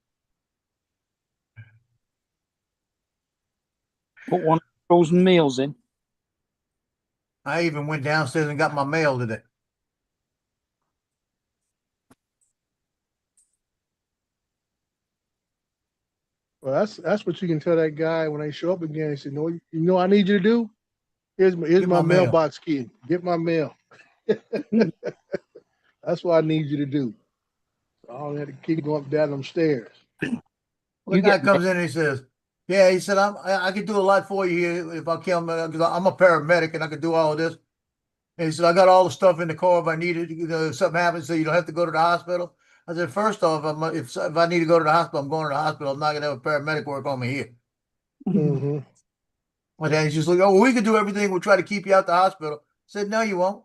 Put one of the frozen meals in. I even went downstairs and got my mail today. Well, that's what you can tell that guy when they show up again. He said, "No, you know, what I need you to do. Here's Get my my mail. mailbox key. Get my mail. That's what I need you to do. So I don't have to keep going up down them stairs." Well, the guy comes in and he says, "Yeah," he said, I can do a lot for you here if I can, because I'm a paramedic and I can do all of this." And he said, "I got all the stuff in the car if I need it. If something happens, so you don't have to go to the hospital." I said, "First off, if I need to go to the hospital, I'm going to the hospital. I'm not going to have a paramedic work on me here." Mm-hmm. And then he's just like, "Oh, well, we can do everything. We'll try to keep you out the hospital." I said, "No, you won't."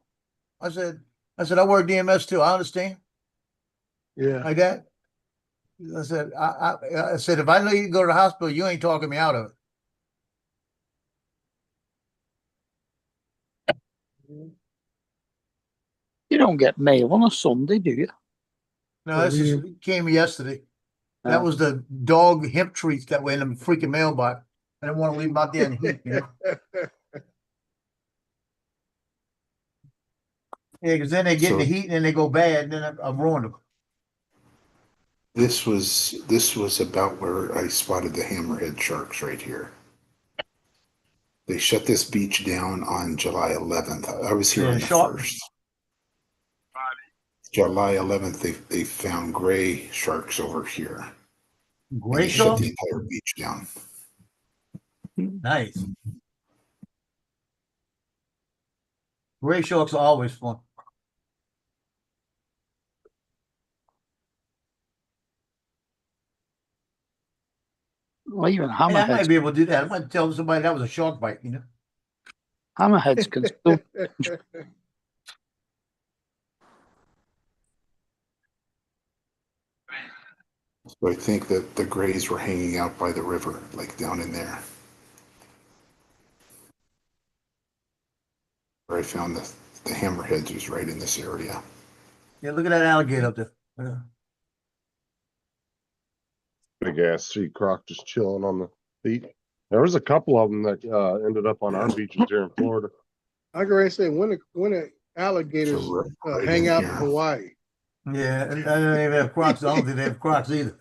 I said, I work DMS too. I understand. Yeah. Like that. I said, if I know you can go to the hospital, you ain't talking me out of it. You don't get mail on a Sunday, do you? No, Yeah, this is came yesterday. That Oh. was the dog hemp treats that were in the freaking mailbox. I didn't want to leave them out there in the heat, you know. Yeah, because then they get in the So heat and then they go bad, and then I've ruined them. this was about where I spotted the hammerhead sharks right here. They shut this beach down on July 11th. I was here Yeah, on the shark. 1st. July 11th, they found gray sharks over here. And Gray they shut shark? the entire beach down. Nice. Gray sharks are always fun. Well, even Hey, I might hammerheads, be able to do that. I might tell somebody that was a shark bite, you know? hammerheads can still. So I think that the grays were hanging out by the river, like down in there. Where I found the hammerheads was right in this area. Yeah, look at that alligator up there. Uh, Big ass sea croc just chilling on the beach. There was a couple of them that ended up on our beaches here in Florida. I can say when alligators So right hang in out in here. Hawaii. Yeah, and I don't even have Crocs. I don't think they have Crocs either.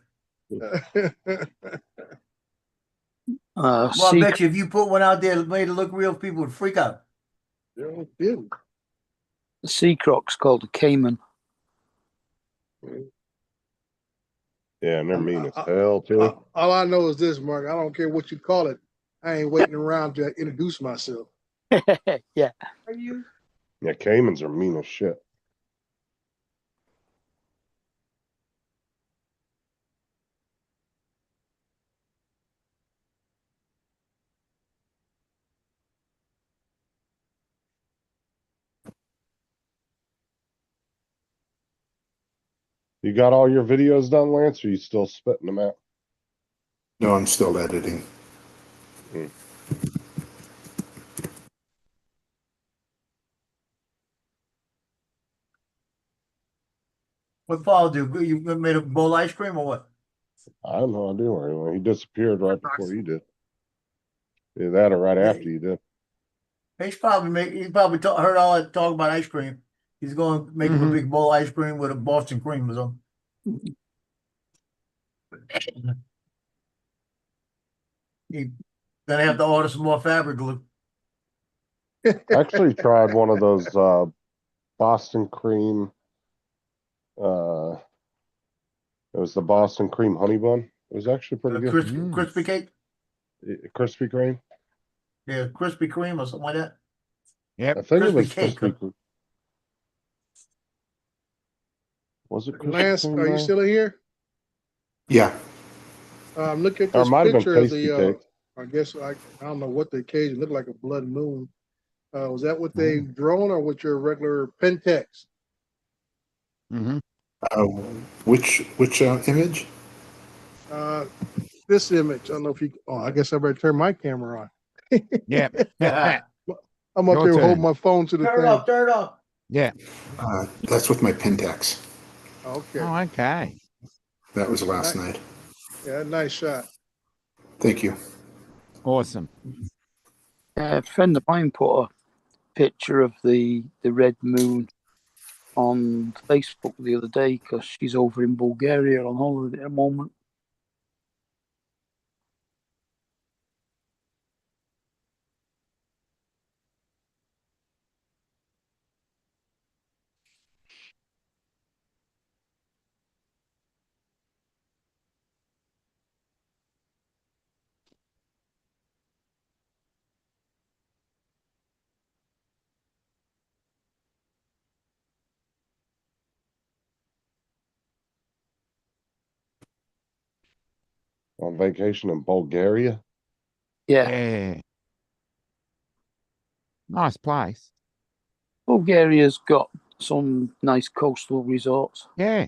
Well, I Sea, bet you if you put one out there that made it look real, people would freak out. No kidding. the sea croc's called a caiman. Yeah, and they're mean as I- hell too. All I know is this, Mark. I don't care what you call it. I ain't waiting around to introduce myself. Yeah. Are you? Yeah, caimans are mean as shit. You got all your videos done, Lance, or you still spitting them out? No, I'm still editing. What Paul do? You made a bowl of ice cream or what? I have no idea where he went. He disappeared right before you did. Either that or right after you did. He probably heard all that talk about ice cream. He's going to make him a Mhm. big bowl of ice cream with a Boston cream or something. Then I have to order some more fabric glue. I actually tried one of those Boston cream. It was the Boston cream honey bun. It was actually pretty good. Crispy cake? Krispy Kreme. Yeah, Krispy Kreme or something like that. Yep. I think it Krispy was cake, Krispy huh? Kreme. Was it Krispy Lance, Kreme? are you Brian? still in here? Yeah. Look at Or it this might have been picture of Tasty the. Cake. I guess I don't know what the occasion looked like. A blood moon. Was that what they drawn or with your regular Pentex? Mm-hmm. Uh, which image? This image. I don't know if you. Oh, I guess I better turn my camera on. Yep. I'm up Your there turn. holding my phone to the Turn it thing. off, turn it off. Yeah. That's with my Pentax. Okay. Oh, okay. That was last night. Yeah, nice shot. Thank you. Awesome. A friend of mine put a picture of the red moon on Facebook the other day because she's over in Bulgaria on holiday at the moment. On vacation in Bulgaria. Yeah. Yeah. Nice place. Bulgaria's got some nice coastal resorts. Yeah.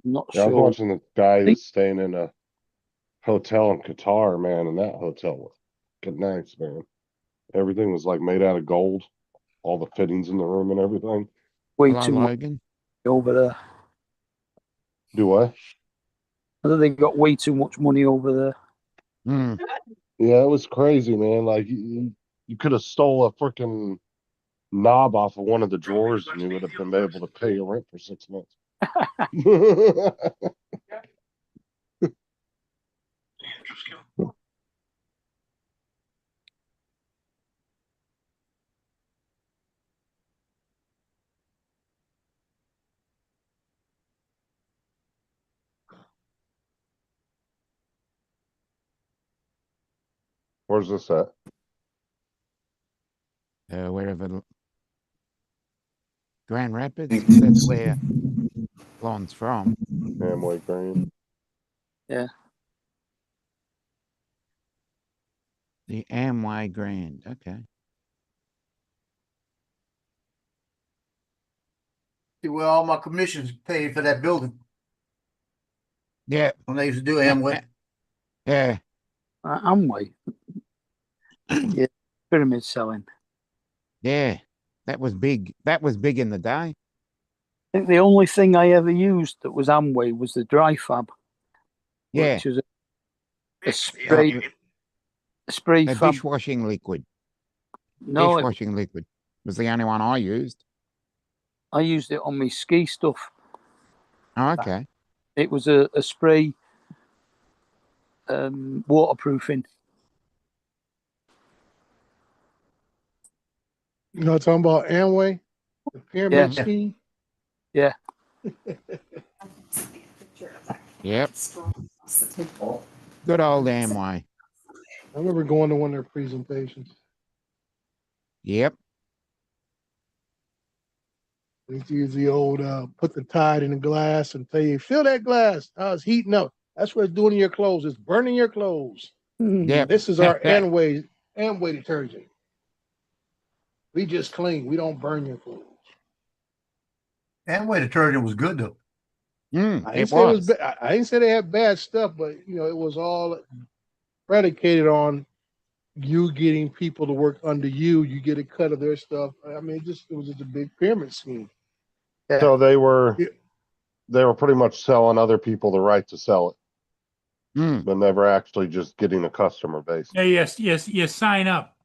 Not Yeah, I was sure. watching the guy who was staying in a hotel in Qatar, man, and that hotel was good nice, man. Everything was like made out of gold. All the fittings in the room and everything. Way Hello, too much Logan. over there. Do what? I think they got way too much money over there. Mm. Yeah, it was crazy, man. Like you could have stole a freaking knob off of one of the drawers and you would have been able to pay your rent for 6 months. Where's this at? Wherever. Grand Rapids, that's where Lon's from. Amway Green. The Amway Grand. Okay. See where all my commissions paid for that building Yeah. when they used to do Amway. Yeah. Amway. Yeah, pyramid selling. Yeah. That was big. That was big in the day. I think the only thing I ever used that was Amway was the dry fab, Yeah. which is a spray The fab. dishwashing liquid. No, Dishwashing liquid was the only one I used. I used it on my ski stuff. Oh, okay. It was a spray waterproofing. You know, talking about Amway, the pyramid Yeah. scheme. Yeah. Yep. Good old Amway. I remember going to one of their presentations. Yep. They used to use the old put the tide in the glass and tell you, fill that glass. Oh, it's heating up. That's what it's doing to your clothes. It's burning your clothes. Yep. This is our Amway detergent. We just clean. We don't burn your clothes. Amway detergent was good though. I didn't It say was. I didn't say they had bad stuff, but you know, it was all predicated on you getting people to work under you. You get a cut of their stuff. I mean, it was just a big pyramid scheme. So they were Yeah. pretty much selling other people the right to sell it, Mm. but never actually just getting a customer base. Yeah, yes, you sign up.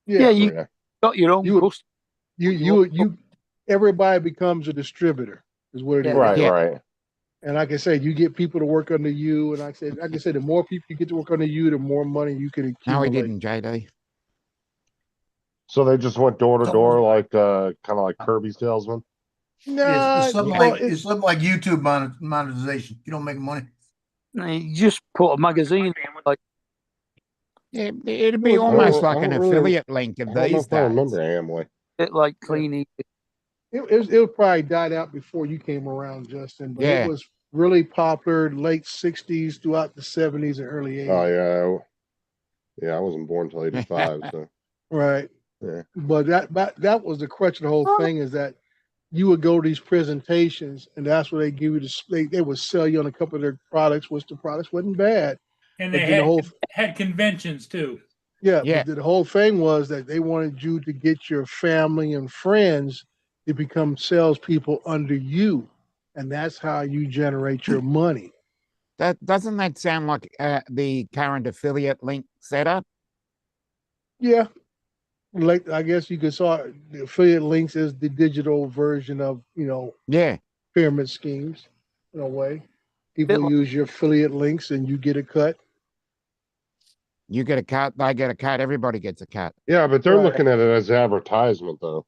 Yeah, Yeah, you Yeah. got your own You- customer. you everybody becomes a distributor is what it is. Yeah. Right, Yeah. right. And like I said, you get people to work under you, and like I said, the more people you get to work under you, the more money you can accumulate. No, he didn't, JD. So they just went door to door, like kind of like Kirby salesman. Nah, It's something well, like it's something like YouTube monetization. You don't make money. You just put a magazine like Yeah, it'd be Well, almost I like an don't really- affiliate link of I don't know these if I remember days. Amway. it, like cleaning. it probably died out before you came around, Justin. But Yeah. it was really popular late '60s throughout the '70s and early '80s. Oh yeah, I wasn't born till '85. So Right. Yeah. But that was the crutch of the whole thing, is that you would go to these presentations and that's where they give you they would sell you on a couple of their products, which the products wasn't bad. And But they then the whole had conventions too. Yeah, Yeah. but the whole thing was that they wanted you to get your family and friends to become salespeople under you, and that's how you generate your money. Doesn't that sound like the current affiliate link setup? Yeah, like I guess you could saw the affiliate links is the digital version of Yeah. pyramid schemes in a way. Bit People like- use your affiliate links and you get a cut. You get a cut, they get a cut, everybody gets a cut. Yeah, but they're Right. looking at it as advertisement though.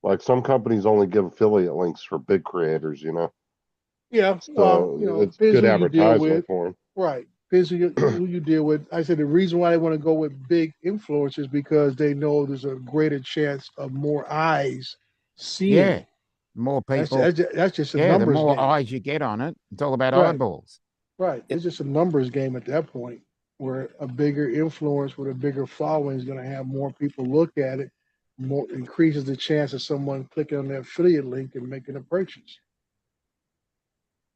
Like some companies only give affiliate links for big creators, Yeah, So it's depends good who you deal advertisement with. for them. Right. Depends who you deal with. I said the reason why they want to go with big influencers because they know there's a greater chance of more eyes seeing Yeah. it. More That's, people. that's just a Yeah, the numbers more game. eyes you get on it, it's all about Right. eyeballs. Right. It's just a numbers game at that point, where a bigger influence with a bigger following is going to have more people look at it, more increases the chance of someone clicking on the affiliate link and making a purchase.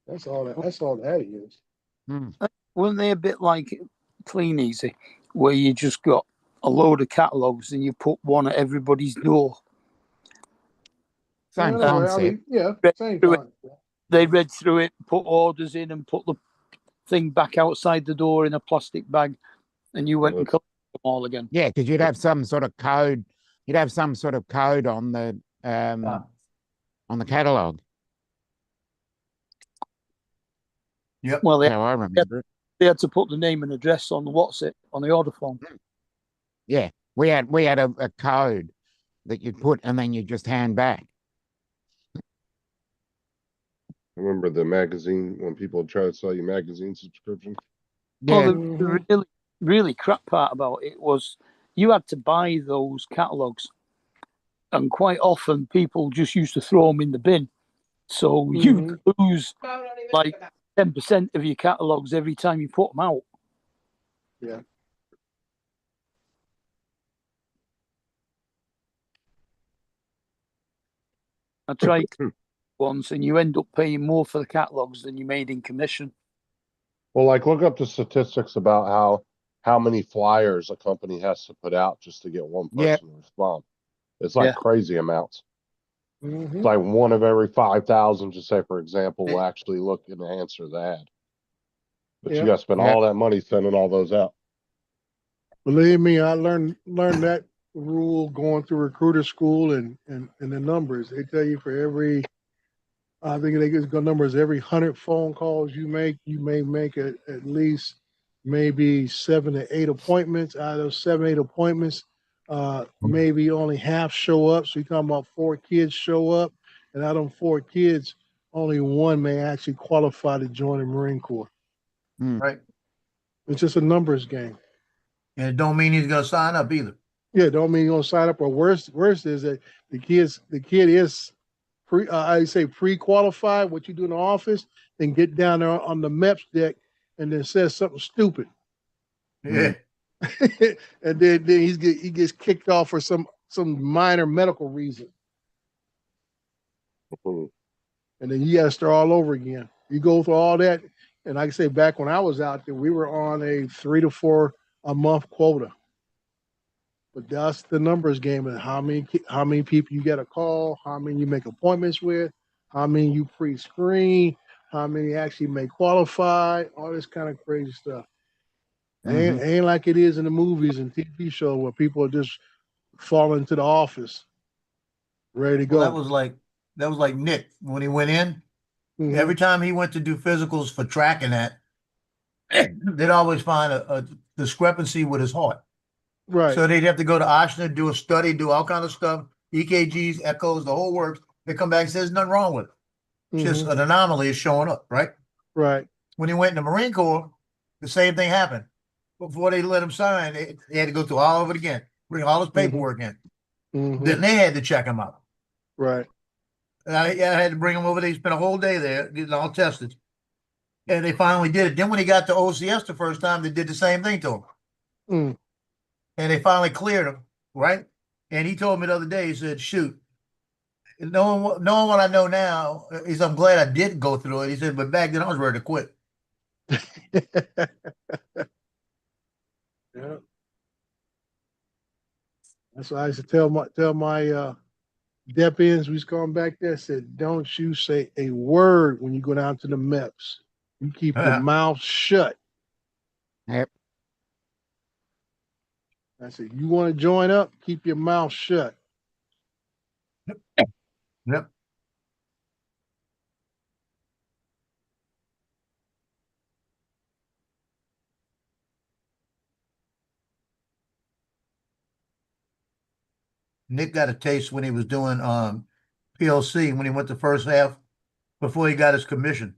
That's all that is. Hmm. Weren't they a bit like Clean Easy, where you just got a load of catalogs and you put one at everybody's door? Same Yeah, right. concept. Yeah, Read same through it. concept. They read through it, put orders in, and put the thing back outside the door in a plastic bag, and you went and collected them all again. Yeah, because you'd have some sort of code. You'd have some sort of code on the catalog. Yep. Well, That's how I remember it. They had to put the name and address on the on the order form. Yeah, we had a code that you'd put and then you just hand back. I remember the magazine when people would try to sell you magazine subscription. Oh, Yeah, the really, really crap part about it was you had to buy those catalogues, and quite often people just used to throw them in the bin. So you lose like 10% of your catalogues every time you put them out. Yeah. I tried once, and you end up paying more for the catalogues than you made in commission. Well, like look up the statistics about how many flyers a company has to put out just to get one person Yep. to respond. It's like Yeah. crazy amounts. Mhm. It's like one of every 5,000, just say for example, will Yeah. actually look and answer the ad. But Yeah. you got to spend Yeah. all that money sending all those out. Believe me, I learned that rule going through recruiter school and the numbers. They tell you for every, I think they give the numbers, every 100 phone calls you make, you may make at least maybe 7 to 8 appointments. Out of those 7, 8 appointments, maybe only half show up. So you're talking about 4 kids show up, and out of them 4 kids, only one may actually qualify to join the Marine Corps. Right. It's just a numbers game. And it don't mean he's gonna sign up either. Yeah, don't mean you're gonna sign up. Or worse is that the kid is I say pre-qualified. What you do in the office, then get down there on the MEPS deck and then says something stupid, Yeah. and then he gets kicked off for some minor medical reason, Mhm. and then you got to start all over again. You go through all that, and like I say, back when I was out there, we were on a 3 to 4 a month quota. But that's the numbers game, and how many people you get a call, how many you make appointments with, how many you pre-screen, how many actually may qualify, all this kind of crazy stuff. Ain't like it is in the movies and TV shows where people are just falling into the office, ready to Well, go. that was like Nick when he went in. Mhm. Every time he went to do physicals for tracking that, they'd always find a discrepancy with his heart. Right. So they'd have to go to Oshner, do a study, do all kind of stuff, EKGs, echoes, the whole works. They come back and say there's nothing wrong with it. It's just Mhm. an anomaly is showing up, right? Right. When he went in the Marine Corps, the same thing happened. Before they let him sign, they had to go through all of it again, bring all his paperwork in. Mhm. Then they had to check him out. Right. And I had to bring him over there. He spent a whole day there getting all tested. And they finally did it. Then when he got to OCS the first time, they did the same thing to him. Mm. And they finally cleared him, right? And he told me the other day, he said, shoot, knowing what I know now, he said, I'm glad I didn't go through it. He said, but back then I was ready to quit. Yeah. That's what I used to tell my dep ends. We was going back there. Said, don't you say a word when you go down to the MEPS. You keep your mouth shut. Yep. I said, you want to join up? Keep your mouth shut. Yep. Nick got a taste when he was doing PLC when he went the first half before he got his commission.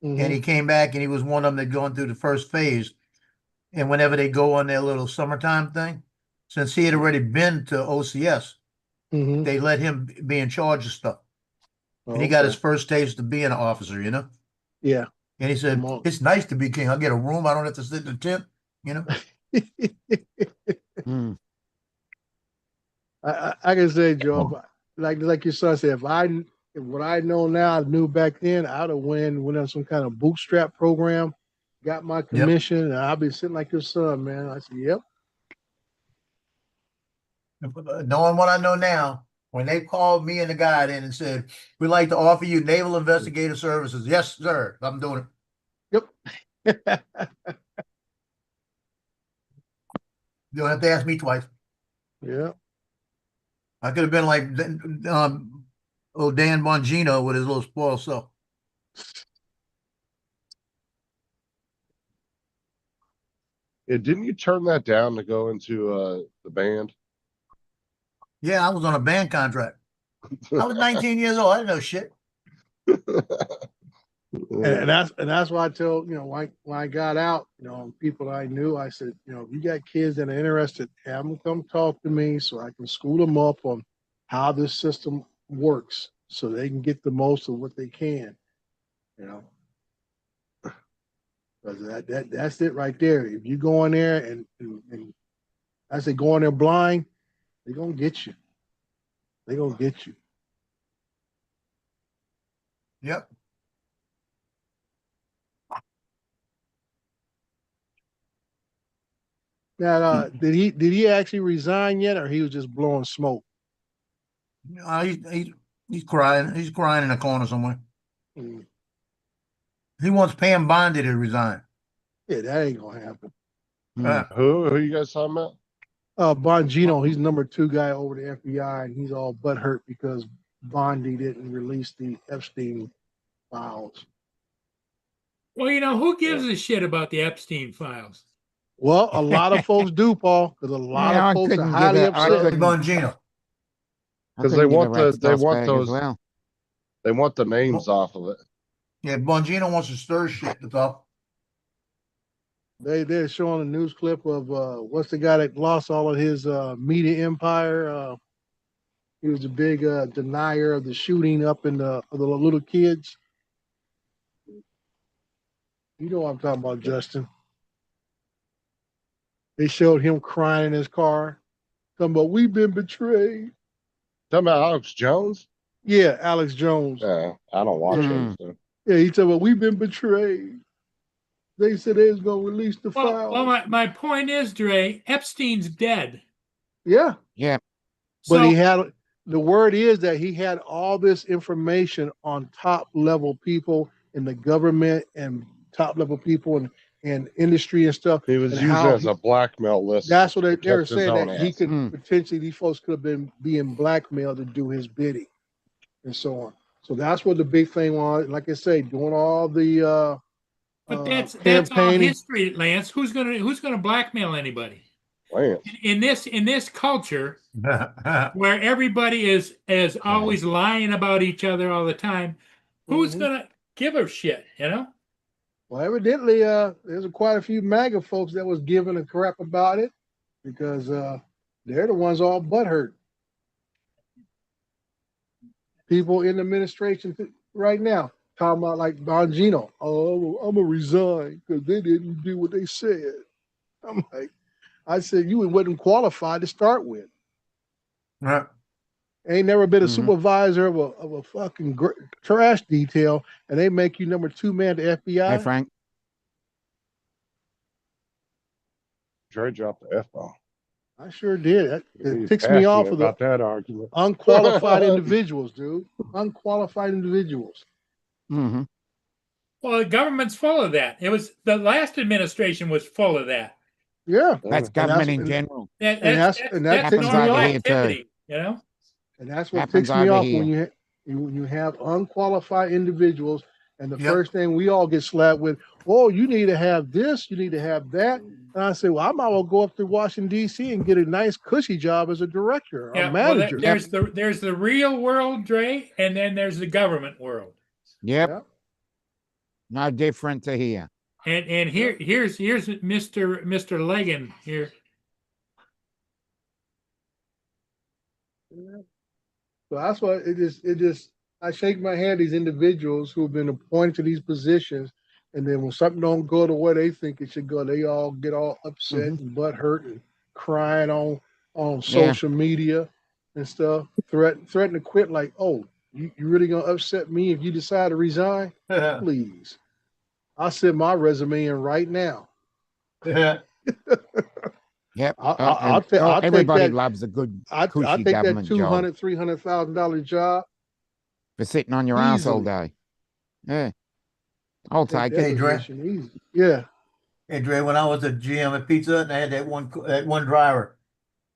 Mhm. And he came back and he was one of them that going through the first phase. And whenever they go on their little summertime thing, since he had already been to OCS, Mhm. they let him be in charge of stuff. And he Oh, got okay. his first taste of being an officer, you know? Yeah. And he said, Come on. it's nice to be king. I get a room. I don't have to sit in the tent, you know? Mm. I can say, Joe, like your son said, if what I know now I knew back then, I'd have went on some kind of bootstrap program, got my commission, and I'll be sitting like your son, man. I said, yep. Knowing what I know now, when they called me and the guy in and said, we'd like to offer you naval investigative services. Yes, sir. I'm doing it. Yep. You don't have to ask me twice. Yeah. I could have been like old Dan Bongino with his little spoiled self. Yeah, didn't you turn that down to go into the band? Yeah, I was on a band contract. I was 19 years old. I didn't know shit. And that's why I tell, when I got out, people I knew, I said, if you got kids that are interested, have them come talk to me so I can school them up on how this system works so they can get the most of what they can, Because that's it right there. If you go in there and I say go in there blind, they're gonna get you. They're gonna get you. Yep. Now, did he actually resign yet, or he was just blowing smoke? He's crying. He's crying in a corner somewhere. Mm. He wants Pam Bondi to resign. Yeah, that ain't gonna happen. Who you guys talking about? Bongino, he's number 2 guy over the FBI, and he's all butthurt because Bondi didn't release the Epstein files. Well, who gives a shit about the Epstein files? Well, a lot of folks do, Paul, because a lot Yeah, I of folks are couldn't give highly a- I upset. couldn't- Bongino. Because I they couldn't give want a rat's they ass want bag those as well. they want the names off of it. Yeah, Bongino wants to stir shit. That's all. They're showing a news clip of what's the guy that lost all of his media empire. He was a big denier of the shooting up in of the little kids. You know what I'm talking about, Justin. They showed him crying in his car, talking about we've been betrayed. Talking about Alex Jones? Yeah, Alex Jones. Yeah, I don't watch him. So. Yeah, he talking about we've been betrayed. They said they was gonna release the file. Well, my point is, Dre, Epstein's dead. Yeah. Yeah. But So, he had the word is that he had all this information on top level people in the government and top level people and industry and stuff. He was and used how as a blackmail list. That's what they were protect his saying, own that he ass. could potentially, these folks could have been being blackmailed to do his bidding and so on. So that's what the big thing was. Like I say, doing all the but that's all campaigning. history, Lance. Who's gonna blackmail anybody Lance. in this culture where everybody is always lying about each other all the time? Who's gonna give a shit? Well, evidently, there's quite a few MAGA folks that was giving a crap about it because they're the ones all butthurt. People in the administration right now talking about like Bongino. Oh, I'm gonna resign because they didn't do what they said. I'm like, I said you wasn't qualified to start with. Right. Ain't never been a supervisor of a fucking trash detail, and they make you number 2 man to FBI. Hey, Frank. Dre dropped the F-bomb. I sure did. It He's ticks me off passionate of the about that argument. unqualified individuals, dude. Unqualified individuals. Mm-hmm. Well, the government's full of that. It was the last administration was full of that. Yeah. That's government in general. That's happens normal over here, too. activity. And that's what Happens ticks me over off here. when you have unqualified individuals, and the first thing we all get slapped with, oh, you need to have this, you need to have that. And I say, well, I might well go up to Washington D.C. and get a nice cushy job as a director or manager. Well, there's the real world, Dre, and then there's the government world. Yep. No different to here. And here's Mr. Legan here. So that's why it just I shake my head at these individuals who have been appointed to these positions, and then when something don't go the way they think it should go, they all get all upset and butthurt and crying on social media and stuff, threaten to quit. Like, oh, you really gonna upset me if you decide to resign? Please, I'll send my resume in right now. Yep. I'll take everybody that. loves a good I'll cushy take that government job $200,000-$300,000 job for sitting on your ass all easily. day. Yeah. I'll take that it. Hey, Dre. position easy. Yeah. Hey, Dre, when I was at GM at Pizza Hut and I had that one driver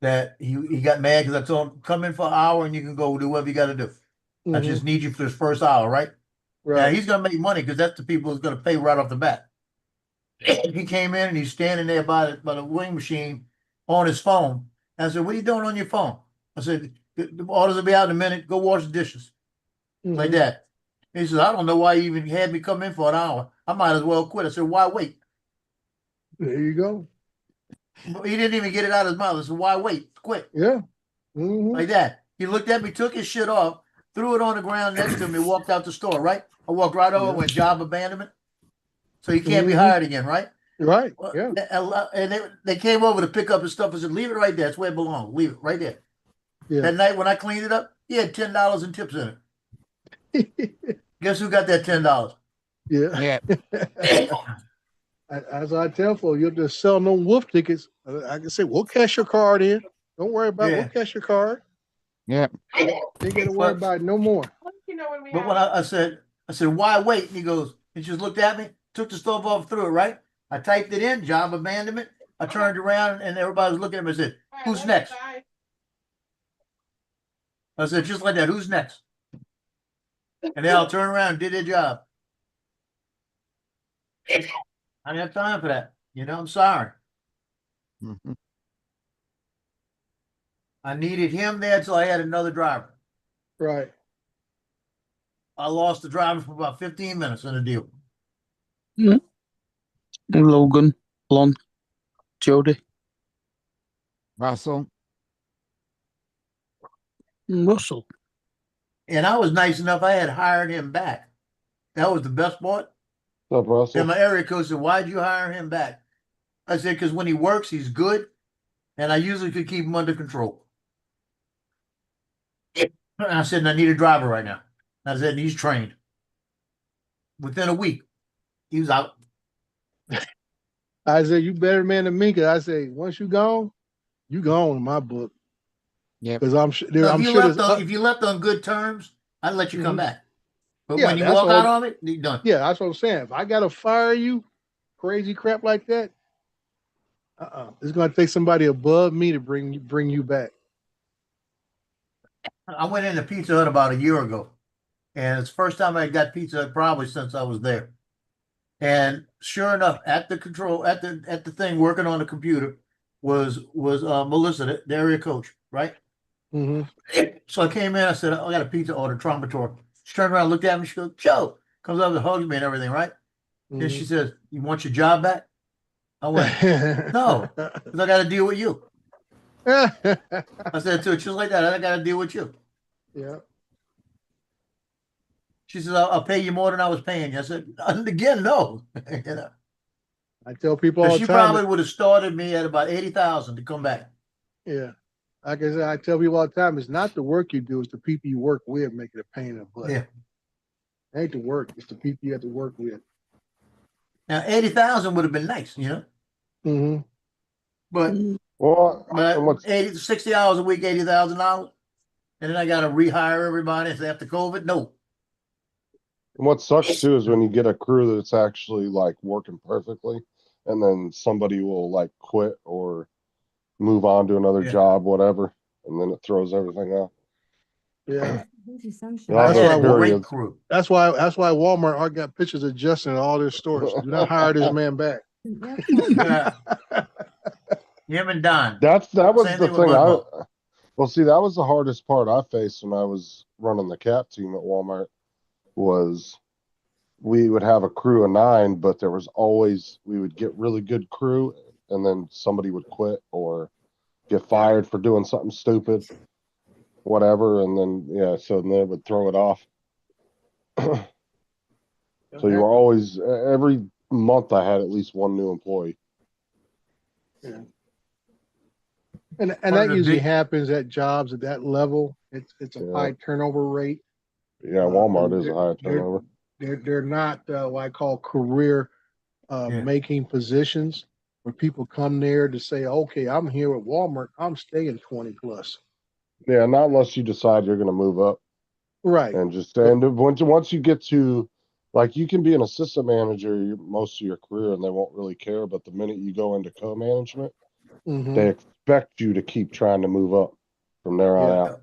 that he got mad because I told him, come in for an hour and you can go do whatever you got to do. I just need you for this first hour, right? Right. Now he's going to make money because that's the people who's going to pay right off the bat. he came in and he's standing there by the wing machine on his phone. And I said, "What are you doing on your phone?" I said, "The orders will be out in a minute. Go wash the dishes." Like Mhm. that. He says, "I don't know why you even had me come in for an hour. I might as well quit." I said, "Why wait?" There you go. He didn't even get it out of his mouth. I said, "Why wait? Quit." Yeah. Hmm. Like that. He looked at me, took his shit off, threw it on the ground next to me, walked out the store, right? I walked right over, Yeah. went job abandonment. So he can't be Mhm. hired again, right? Right. Well, Yeah. and they came over to pick up his stuff. I said, "Leave it right there. That's where it belongs. Leave it right there." Yeah. That night when I cleaned it up, he had $10 in tips in it. Guess who got that $10? Yeah. Yeah. As I tell folks, you'll just sell no wolf tickets. I can say, we'll cash your card in. Don't worry about it. Yeah. We'll cash your card. Yeah. You ain't got to worry But- about it no more. But when I said, "Why wait?" And he goes, he just looked at me, took the stuff off, threw it, right? I typed it in, job abandonment. I turned around and everybody was looking at me and said, "Who's next?" I said, just like that, "Who's next?" And they all turned around and did their job. I didn't have time for that. I'm sorry. Mhm. I needed him there till I had another driver. Right. I lost the driver for about 15 minutes in the deal. Logan, Lon, Jody, Russell. and Russell. And I was nice enough, I had hired him back. That was the best part. What's up, Russell? And my area coach said, "Why'd you hire him back?" I said, "Because when he works, he's good. And I usually could keep him under control." And I said, "And I need a driver right now." I said, "And he's trained." Within a week, he was out. I said, you better man than me. Cause I say, once you gone in my book. Yep. Cause I'm sure, Now, I'm if you sure left there's, on if you left on good terms, I'd let you come Mhm. back. But Yeah, when you that's walk all- out on it, you're done. yeah, that's what I'm saying. If I got to fire you, crazy crap like that, it's going to take somebody above me to bring you back. I went into Pizza Hut about a year ago, and it's the first time I got Pizza Hut probably since I was there. And sure enough, at the thing working on the computer was Melissa, the area coach, right? Hmm. So I came in, I said, "I got a pizza order, Trombator." She turned around, looked at me, she goes, "Joe," comes up and hugs me and everything, right? Then she says, "You want your job back?" I went, "No, because I got to deal with you." I said to her, just like that, "I got to deal with you." Yeah. She says, "I'll pay you more than I was paying you." I said, "Again, no." I tell people all She the time. probably would have started me at about 80,000 to come back. Yeah. Like I said, I tell people all the time, it's not the work you do, it's the people you work with making a pain in the butt. Yeah. It ain't the work, it's the people you have to work with. Now 80,000 would have been nice, Hmm. but Well, and what's 80 to 60 hours a week, $80,000, and then I got to rehire everybody after COVID. No, And what sucks too is when you get a crew that's actually like working perfectly, and then somebody will like quit or move on to another Yeah. job, whatever, and then it throws everything out. Yeah. Yeah, I That's had why a I great period. crew. That's why Walmart already got pictures of Justin in all their stores. Do not hire this man back. Yeah. Him and Don. That was Same the thing with thing. Mudball. Well, see, that was the hardest part I faced when I was running the cat team at Walmart. Was we would have a crew of 9, but there was always we would get really good crew, and then somebody would quit or get fired for doing something stupid, whatever, and then so then it would throw it off. So you were always every month I had at least one new employee. And One of that the usually big- happens at jobs at that level. It's a Yeah. high turnover rate. Yeah, Walmart is they're- a high they're- turnover. They're not what I call career Yeah. making positions where people come there to say, okay, I'm here at Walmart, I'm staying 20 plus. Yeah, not unless you decide you're going to move up Right. and just and once you get to like you can be an assistant manager most of your career and they won't really care, but the minute you go into co-management, Mhm. they expect you to keep trying to move up from there on Yeah. out.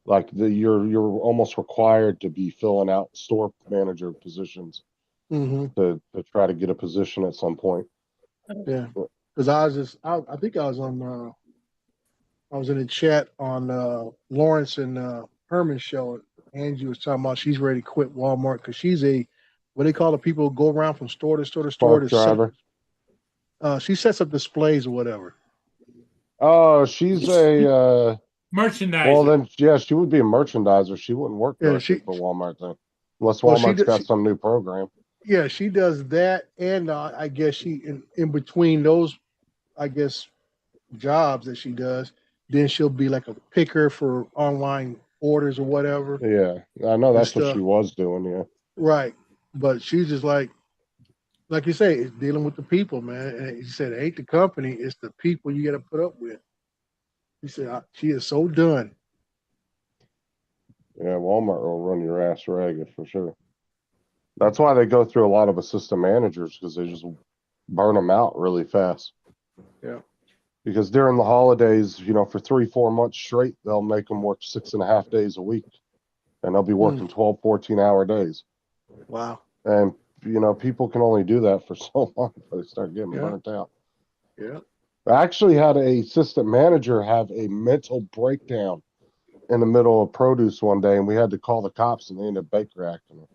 Like you're almost required to be filling out store manager positions Mm-hmm. to try to get a position at some point. Yeah. Because I think I was on, I was in the chat on Lawrence and Herman's show. Angie was talking about she's ready to quit Walmart because she's what they call the people who go around from store to store to store Park to set, driver. she sets up displays or whatever. Oh, she's a Merchandiser. well then yeah, she would be a merchandiser. She wouldn't work Yeah, directly she for Walmart then. Unless well she Walmart's did, got some new program. yeah, she does that, and I guess she in between those, I guess, jobs that she does, then she'll be like a picker for online orders or whatever Yeah. I know and that's what stuff. she was doing, yeah. Right, but she's just like you say, it's dealing with the people, man. And he said, it ain't the company, it's the people you got to put up with. He said, she is so done. Yeah, Walmart will run your ass ragged for sure. That's why they go through a lot of assistant managers because they just burn them out really fast. Yeah. Because during the holidays, for 3-4 months straight, they'll make them work 6.5 days a week, and they'll be working 12, 14-hour days. Wow. And people can only do that for so long before they start getting burnt out. Yeah. I actually had a assistant manager have a mental breakdown in the middle of produce one day, and we had to call the cops, and they ended up Baker acting her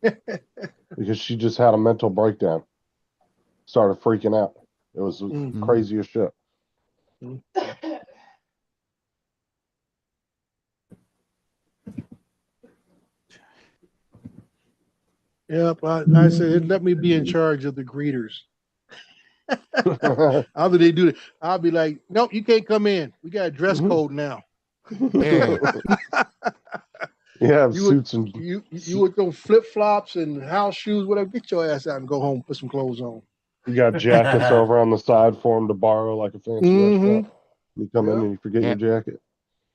Yeah. because she just had a mental breakdown, started freaking out. It was crazy as shit. Yep. I said, let me be in charge of the greeters. How do they do it? I'll be like, nope, you can't come in. We got a dress code now. Yeah. You have You suits and you with those flip flops and house shoes, whatever. Get your ass out and go home. Put some clothes on. you got jackets over on the side for them to borrow like a fancy restaurant. You come in and you forget your jacket.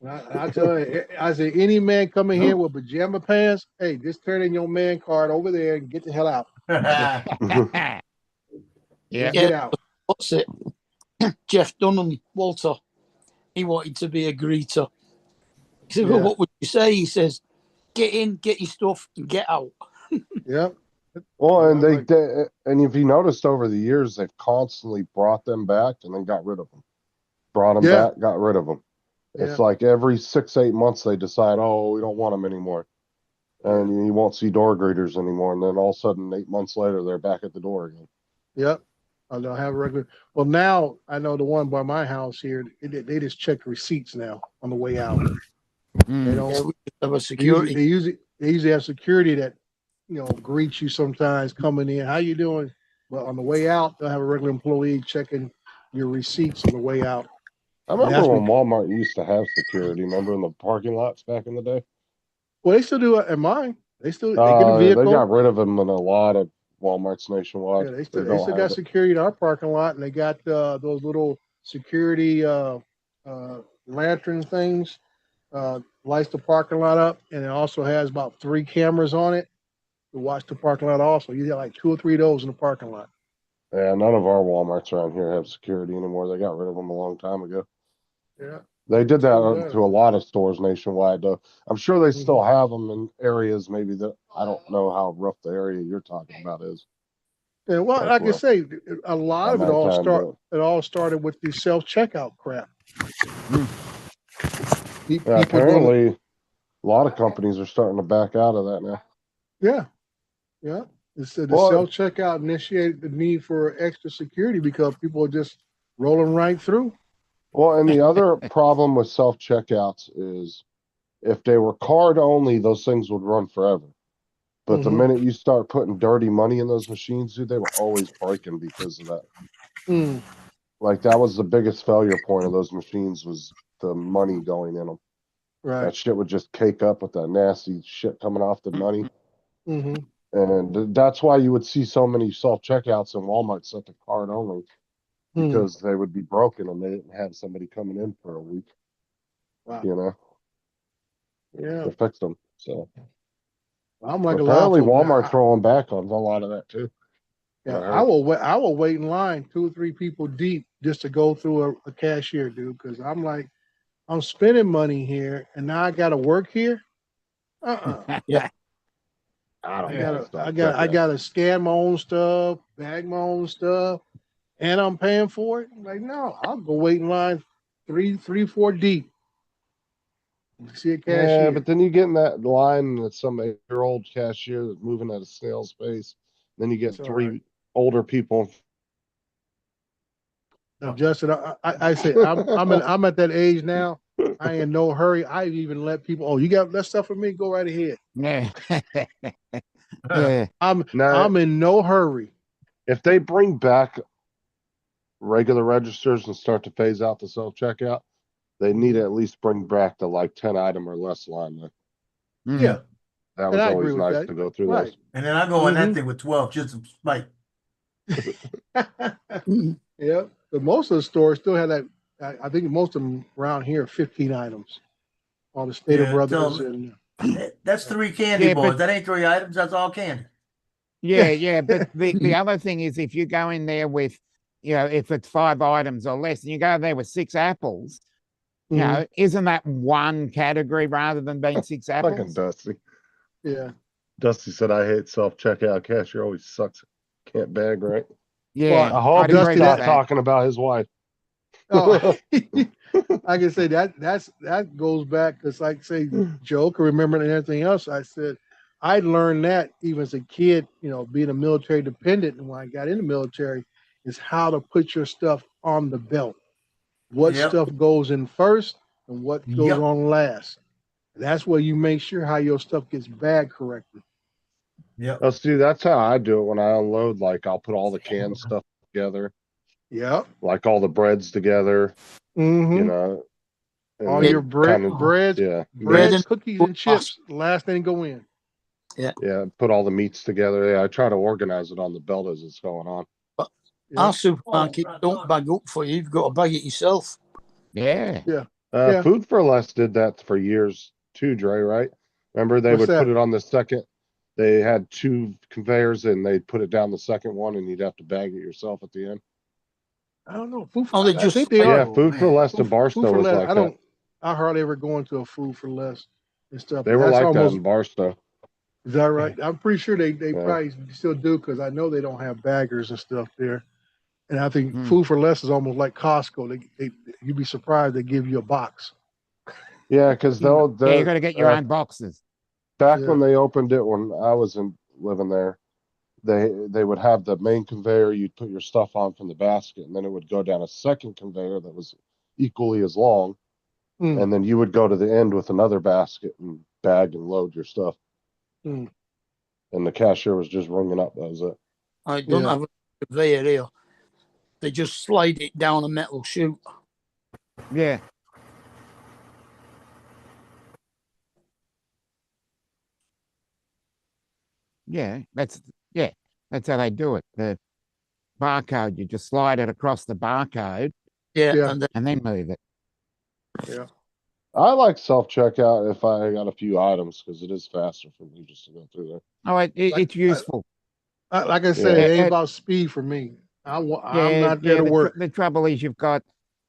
I tell you, I say, any man coming here with pajama pants, hey, just turn in your man card over there and get the hell out. Yeah. Get out. What's it? Jeff Dunham, Walter. He wanted to be a greeter. He said, well, what would you say? He says, get in, get your stuff, and get out. Yep. Well, and and if you noticed over the years, they've constantly brought them back and then got rid of them. Brought them back, got rid of them. It's like every 6-8 months they decide, oh, we don't want them anymore, and you won't see door greeters anymore. And then all of a sudden, 8 months later, they're back at the door again. Yep. I don't have a regular. Well, now I know the one by my house here. They just check receipts now on the way out. They don't Yeah, we have a security. They usually have security that greets you sometimes coming in. How you doing? But on the way out, they'll have a regular employee checking your receipts on the way out. I remember when Walmart used to have security. Remember in the parking lots back in the day? Well, they still do it at mine. They get a vehicle. They got rid of them in a lot of Walmarts nationwide. Yeah, they still got security in our parking lot, and they got those little security lantern things. Lights the parking lot up, and it also has about 3 cameras on it to watch the parking lot. Also, you got like 2 or 3 of those in the parking lot. Yeah, none of our Walmarts around here have security anymore. They got rid of them a long time ago. Yeah, they did that to a lot of stores nationwide, though. I'm sure they still have them in areas maybe that I don't know how rough the area you're talking about is. Yeah, well, like I say, a lot of it all started with the self-checkout crap. Apparently, a lot of companies are starting to back out of that now. Yeah. The self-checkout initiated the need for extra security because people are just rolling right through. Well, and the other problem with self-checkouts is if they were card only, those things would run forever. But the minute you start putting dirty money in those machines, dude, they were always breaking because of that. Like that was the biggest failure point of those machines was the money going in them. Right. That shit would just cake up with that nasty shit coming off the money. And that's why you would see so many self-checkouts in Walmart set to card only because they would be broken and they didn't have somebody coming in for a week. Wow. To fix them. So I'm like apparently Walmart's rolling back on a lot of that too. Yeah, I will wait in line 2 or 3 people deep just to go through a cashier, dude, because I'm like, I'm spending money here and now I got to work here. Yeah. I don't I know. I gotta scan my own stuff, bag my own stuff, and I'm paying for it. I'm like, no, I'll go wait in line three, 4 deep. See a Yeah, cashier. but then you get in that line and it's some 8-year-old cashier that's moving at a snail's pace. Then you get It's all three right. older people. Justin, I say I'm at that age now. I ain't in no hurry. I even let people. Oh, you got that stuff for me? Go right ahead. Yeah. Yeah. Now, I'm in no hurry. if they bring back regular registers and start to phase out the self checkout, they need to at least bring back the like 10 item or less line. Mhm. Yeah. That And was I always agree with nice that. to go through Right. And then I go on that Mhm. thing with 12 just to spite. Yeah, but most of the stores still have that. I think most of them around here are 15 items. All the Stater Yeah, Brothers tell and That's 3 candy Yeah, bars. but That ain't 3 items. That's all candy. yeah. But the other thing is, if you go in there with, if it's 5 items or less, and you go there with 6 apples, Mhm. isn't that one category rather than being 6 Fucking apples? Dusty. Yeah. Dusty said, I hate self checkout. Cashier always sucks. Can't bag right. Yeah, I hope I'd he agree Dusty, with stopped that. talking about his wife. Oh, I can say that goes back because, like, say, Joe can remember and everything else. I said I learned that even as a kid, being a military dependent, and when I got in the military, is how to put your stuff on the belt. What Yep. stuff goes in first and what goes Yep. on last. That's where you make sure how your stuff gets bagged correctly. Yep. Oh, see, that's how I do it when I unload. Like, I'll put all the canned stuff together, Yep. like all the breads together, Mm-hmm. you know. and All then your kinda- breads, yeah, bread, and- cookies, and chips. The last thing go in. yeah, put all the meats together. Yeah, I try to organize it on the belt as it's going on. Yep. Our supermarket don't bag up for you. You've got to bag it yourself. Yeah. Yeah. Food for Less did that for years too, Dre, right? Remember they What's would put that? it on the second. They had 2 conveyors and they'd put it down the second one and you'd have to bag it yourself at the end. I don't know. Food Oh, for, they I just think they like- Yeah, are. Food for man. Less in Food Barstow for was less. like that. I hardly ever go into a food for less and stuff. They were That's like that almost, in Barstow. is that right? I'm pretty sure they Yeah. probably still do because I know they don't have baggers and stuff there. And I think Hmm. Food for Less is almost like Costco. You'd be surprised they give you a box. Yeah, because Yeah, you got to get your own boxes. back Yeah. when they opened it when I was living there, they would have the main conveyor. You'd put your stuff on from the basket, and then it would go down a second conveyor that was equally as long, Mm. and then you would go to the end with another basket and bag and load your stuff. Mm. And the cashier was just ringing up. That was it. I don't Yeah. have a conveyor here. They just slide it down a metal chute. Yeah. Yeah, that's how they do it. The barcode, you just slide it across the barcode Yeah, Yeah. and then and then move it. I like self checkout if I got a few items because it is faster for me just to go through there. Oh, it's useful. Like I said, Yeah. it ain't Yeah. about speed for me. I'm Yeah, not there to the, work. The trouble is you've got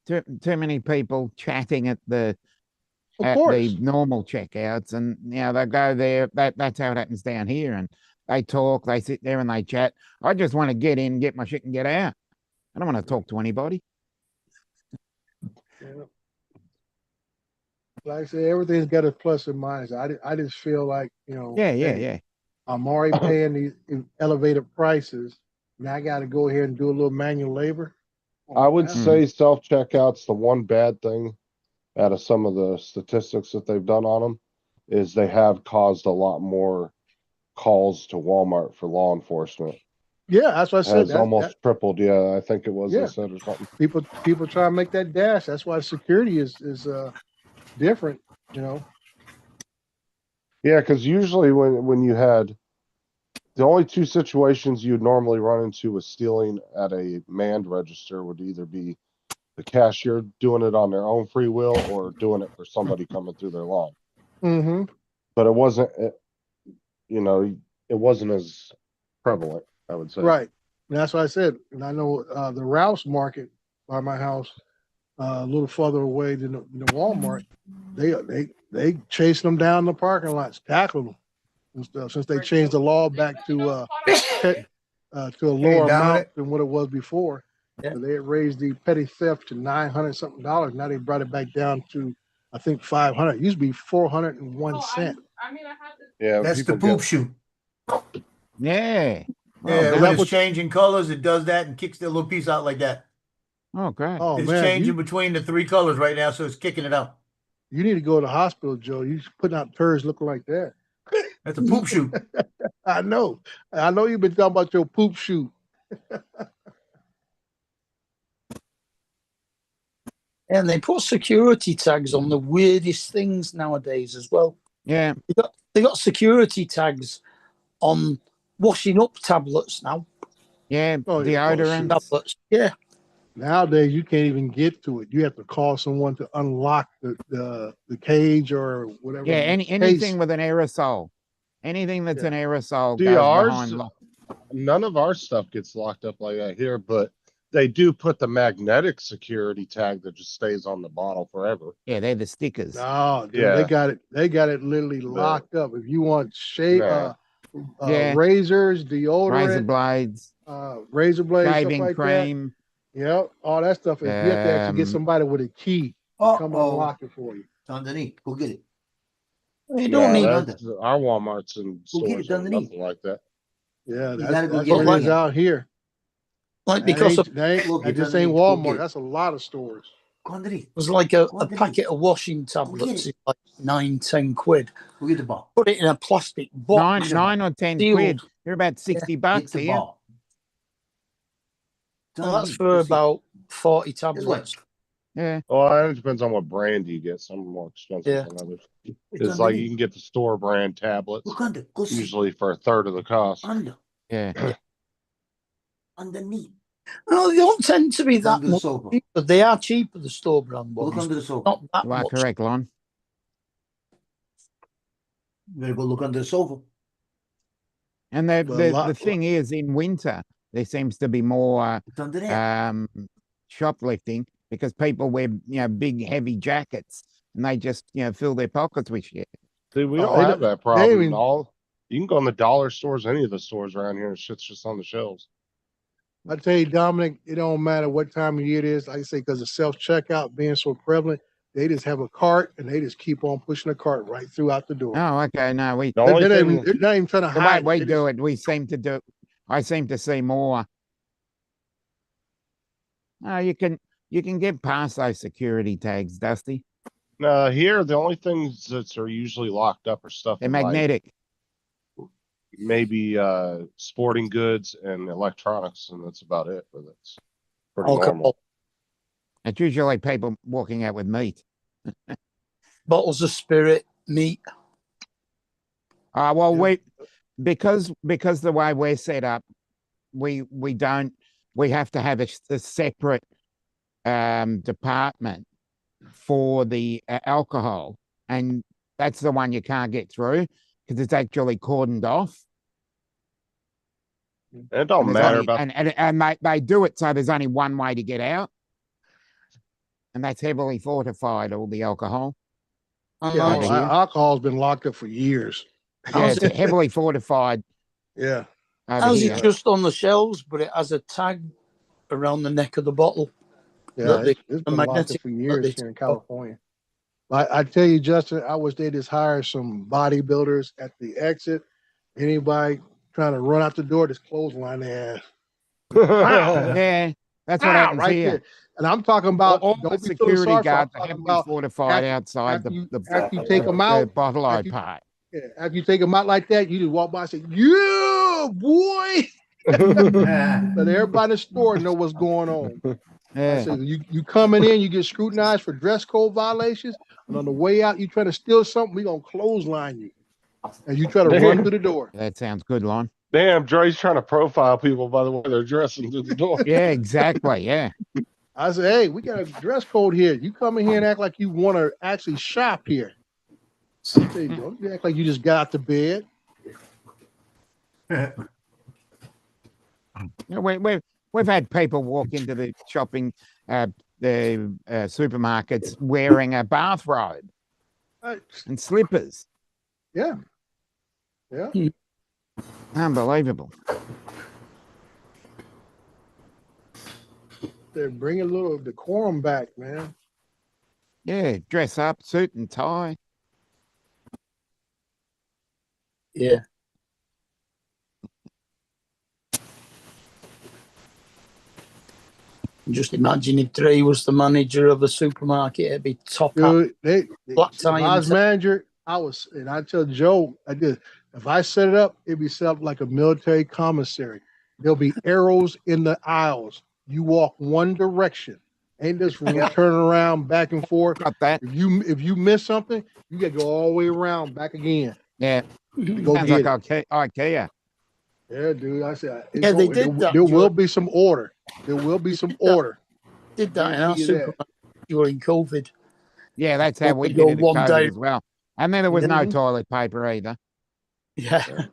too many people chatting at the Of course. normal checkouts, and they go there. That's how it happens down here, and they talk, they sit there and they chat. I just want to get in, get my shit, and get out. I don't want to talk to anybody. Yeah. Like I said, everything's got a plus and minus. I just feel like, Yeah. I'm already paying these elevated prices. Now I got to go ahead and do a little manual labor. I would Yeah. say self checkout's the one bad thing out of some of the statistics that they've done on them is they have caused a lot more calls to Walmart for law enforcement. Yeah, that's what I said. Has almost tripled. Yeah, I think it was Yeah. they said or something. People try to make that dash. That's why security is different. Yeah, because usually when you had the only 2 situations you'd normally run into with stealing at a manned register would either be the cashier doing it on their own free will or doing it for somebody coming through their line. Mm-hmm. But it wasn't, it wasn't as prevalent, I would say. Right. And that's what I said. And I know the Rouse Market by my house, a little further away than the Walmart. They chasing them down the parking lots, tackling them. and stuff since they changed the law back to a lower amount Dominic. than what it was before. Yeah. So they had raised the petty theft to $900 something. Now they brought it back down to, I think, 500. It used to be 401 cent. Yeah, That's the people poop get- shoot. Yeah. Oh, Yeah, that when was- it's changing colors, it does that and kicks that little piece out like that. Oh, great. Oh It's man, changing between the three colors right now, so it's kicking it out. you need to go to the hospital, Joe. You putting out turds looking like that. That's a poop shoot. I know. You've been talking about your poop shoot. And they put security tags on the weirdest things nowadays as well. Yeah. They got security tags on washing up tablets now. Yeah. Oh, yeah. Oh, Deodorant. Tablets, yeah. Nowadays, you can't even get to it. You have to call someone to unlock the cage or whatever. Yeah. case. Anything with an aerosol. Anything that's Yeah. an aerosol See, goes ours- behind lock. None of our stuff gets locked up like that here, but they do put the magnetic security tag that just stays on the bottle forever. Yeah, they're the stickers. No, dude, Yeah. they got it. They got it literally locked up. If you want shave, No. Yeah. razors, Razor deodorant, blades, razor blades, shaving stuff like cream. that. Yep, all that stuff. You have to actually get Um, somebody with a key to come Uh-oh. unlock it for you. It's underneath. Go get it. You don't No, need that's- our Walmarts and Go get it stores have underneath. nothing like that. Yeah, You that's, gotta go that's get what it. it is out here. like That because ain't, that ain't- Look, that it just doesn't ain't need to go get Walmart. it. That's a lot of stores. Go underneath. it was like a Go underneath. packet of washing tablets is like 9-10 quid. Go get the ball. Put it in a plastic box. Nine or 10 Sealed. quid. You're about 60 Get bucks the here. ball. It's Well, that's underneath. for Go see. about 40 This way. tablets. Yeah. Well, it depends on what brand you get. Some are more expensive Yeah. than others. It's It's like you underneath. can get the store brand tablets, Look under. Go see. usually for a third of the cost. Under. Yeah. Underneath. No, they don't tend to be that Under the much sofa. cheaper. They are cheaper, the store brand Look ones. under the sofa. Not that You are much. correct, Lon. You better go look under the sofa. And Well, the thing is, in winter, there seems to be more It's under there. shoplifting because people wear big heavy jackets and they just fill their pockets with shit. See, we Oh, don't they have don't- that problem even- at all. You can go in the dollar stores, any of the stores around here, and shit's just on the shelves. I tell you, Dominic, it don't matter what time of year it is. Like I say, because the self checkout being so prevalent, they just have a cart and they just keep on pushing the cart right throughout the door. Oh, okay. No, we The only They're thing, not even trying to the way hide. we They do just- it, we seem to do. I seem to see more. Oh, you can get past those security tags, Dusty. here, the only things that are usually locked up are stuff They're like magnetic. maybe sporting goods and electronics, and that's about it. But that's pretty normal. Alcohol, It's usually people walking out with meat. bottles of spirit, meat. Well, Yeah. because the way we're set up, we have to have a separate department for the alcohol, and that's the one you can't get through because it's actually cordoned off. And it don't And there's matter only- about and they do it so there's only one way to get out, and that's heavily fortified. All the alcohol, I Yeah, over know. here. alcohol's been locked up for years. yeah, How's it's heavily fortified Yeah. over How's here. it just on the shelves, but it has a tag around the neck of the bottle? Yeah, Look, it's been locked up magnetic- for look, years they- here in California. I tell you, Justin, I wish they just hire some bodybuilders at the exit. Anybody trying to run out the door, just clothesline their ass. Yeah, that's what Ah, happens right here. there. And I'm talking about All the don't be feeling security sorry for- I'm guards are talking heavily about fortified after- outside after you- the after you take 'em out, bottle eye after you- part. yeah, after you take them out like that, you just walk by and say, "Yeah, boy." Let everybody in the store know what's going on. I Yeah. said, you coming in, you get scrutinized for dress code violations, and on the way out, you try to steal something, we gonna clothesline you, and you try to run Damn. through the door. That sounds good, Lon. Damn, Dre's trying to profile people by the way they're dressing through the door. Yeah, exactly. Yeah. I said, "Hey, we got a dress code here. You come in here and act like you want to actually shop here. There you go. You act like you just got out the bed." Yeah, we've had people walk into the shopping the supermarkets wearing a bathrobe Uh, and slippers. yeah, Yeah. Unbelievable. They're bringing a little decorum back, man. Yeah, dress up, suit and tie. Yeah. Just imagine if Dre was the manager of a supermarket, it'd be top hat, Dude, black if tie, I was and manager, and I tell Joe, I did. If I set it up, it'd be set up like a military commissary. There'll be arrows in the aisles. You walk one direction. Ain't this turn around back and forth. Got that. If you miss something, you got to go all the way around back again. Yeah. To go Sounds get like it. IKEA. Yeah, dude. I said, Yeah, they did that There will during- be some order. There will be They some did that. order. did that in our Guarantee you that. supermarket during COVID. Yeah, that's how we They did go it at one COVID day. as well. And then there was no Mhm. toilet paper either. Yeah.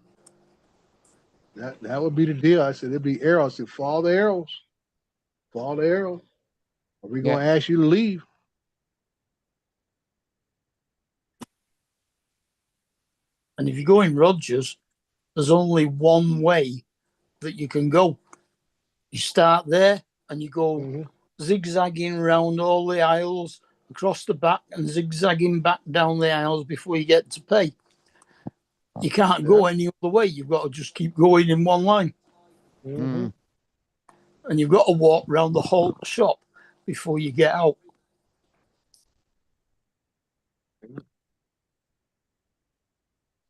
That would be the deal. I said, it'd be arrows. I said, follow the arrows. Follow the arrows. Are we going to ask you to leave? And if you go in Rogers, there's only one way that you can go. You start there and you go Mhm. zigzagging around all the aisles, across the back, and zigzagging back down the aisles before you get to pay. You can't go any other way. You've got to just keep going in one line. Mhm. And you've got to walk around the whole shop before you get out.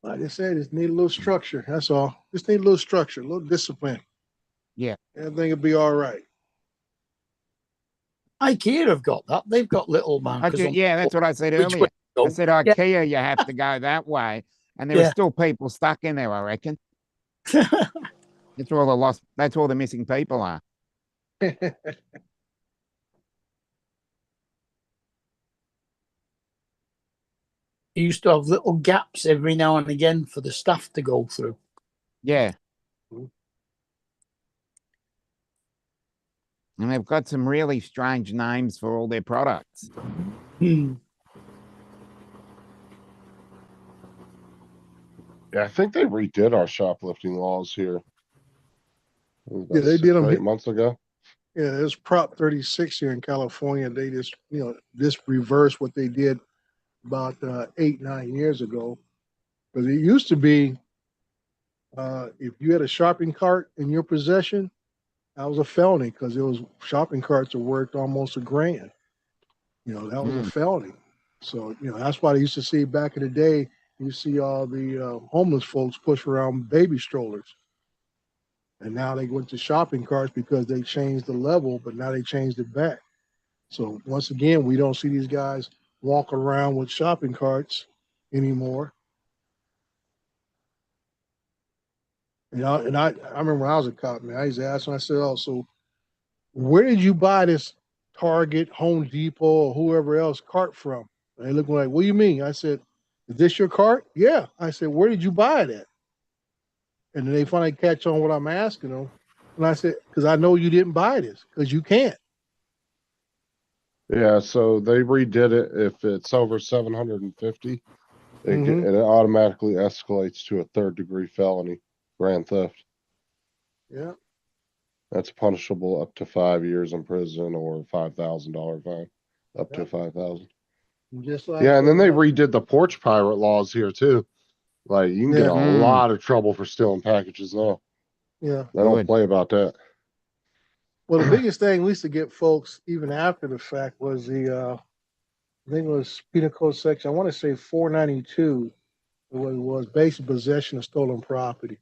Like I said, just need a little structure. That's all. Just need a little structure, a little discipline. Yeah. Everything will be all right. IKEA have got that. They've got little markers on. Yeah, that's what I said which earlier. way to I go. said IKEA, you have to go that way. And there are Yeah. still people stuck in there, I reckon. That's where all the lost, that's all the missing people are. You used to have little gaps every now and again for the staff to go through. Yeah. And they've got some really strange names for all their products. Hmm. Yeah, I think they redid our shoplifting laws here. It was Yeah, about they 6 did or them 8 here. months ago. Yeah, there's Prop 36 here in California. They just, just reversed what they did about 8, 9 years ago. Because it used to be, if you had a shopping cart in your possession, that was a felony because it was shopping carts are worth almost $1,000. That was a felony. So, that's why they used to see back in the day, you see all the homeless folks push around baby strollers. And now they went to shopping carts because they changed the level, but now they changed it back. So once again, we don't see these guys walk around with shopping carts anymore. And I remember when I was a cop, man, I used to ask them, I said, oh, so where did you buy this Target, Home Depot, or whoever else cart from? And they looked like, what do you mean? I said, is this your cart? Yeah. I said, where did you buy it at? And then they finally catch on what I'm asking them. And I said, because I know you didn't buy this, because you can't. Yeah, so they redid it. If it's over 750, Mhm. it automatically escalates to a 3rd-degree felony, grand theft. Yeah. That's punishable up to 5 years in prison or $5,000 fine, up to 5,000. Just like Yeah, and then they redid the porch pirate laws here too. Like you can get Yeah. a lot of trouble for stealing packages now. Yeah. They don't Good. play about that. Well, the biggest thing, at least to get folks even after the fact, was I think it was Penal Code section, I want to say 492, was basic possession of stolen property.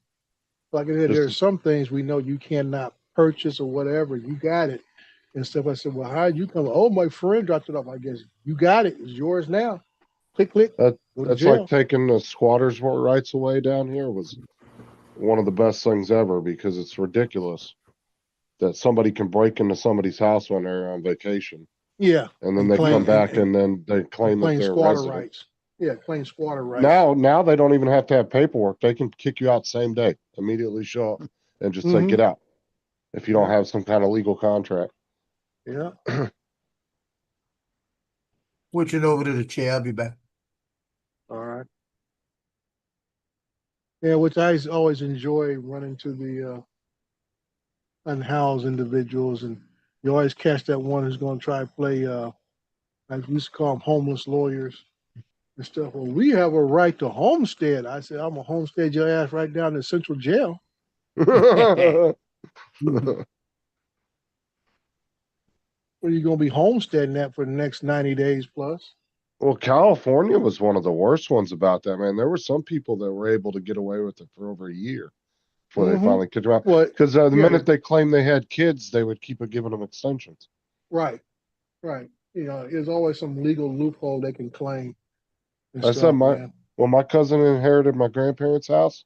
Like I said, Just- there's some things we know you cannot purchase or whatever. You got it and stuff. I said, well, how did you come? Oh, my friend dropped it off. I guess you got it. It's yours now. Click, click. That Go to that's jail. like taking the squatters' rights away down here was one of the best things ever because it's ridiculous that somebody can break into somebody's house when they're on vacation Yeah. and then And they claim- come back and- and then they claim that Claim they're squatter resident. rights. Yeah, claim squatter rights. Now they don't even have to have paperwork. They can kick you out same day, immediately show up and just say Mhm. get out if you don't Yeah. have some kind of legal contract. Yeah. Switching over to the chair. I'll be back. All right. Yeah, which I always enjoy running to the unhoused individuals, and you always catch that one who's going to try to play, I used to call them homeless lawyers and stuff. Well, we have a right to homestead. I said, I'm gonna homestead your ass right down to central jail. Where you gonna be homesteading that for the next 90 days plus? Well, California was one of the worst ones about that, man. There were some people that were able to get away with it for over a year before they Mhm. finally kicked them out. Well, Because the yeah, minute they claimed they had kids, they would keep giving them extensions. right, right. You know, there's always some legal loophole they can claim and I said stuff, man. when my cousin inherited my grandparents' house,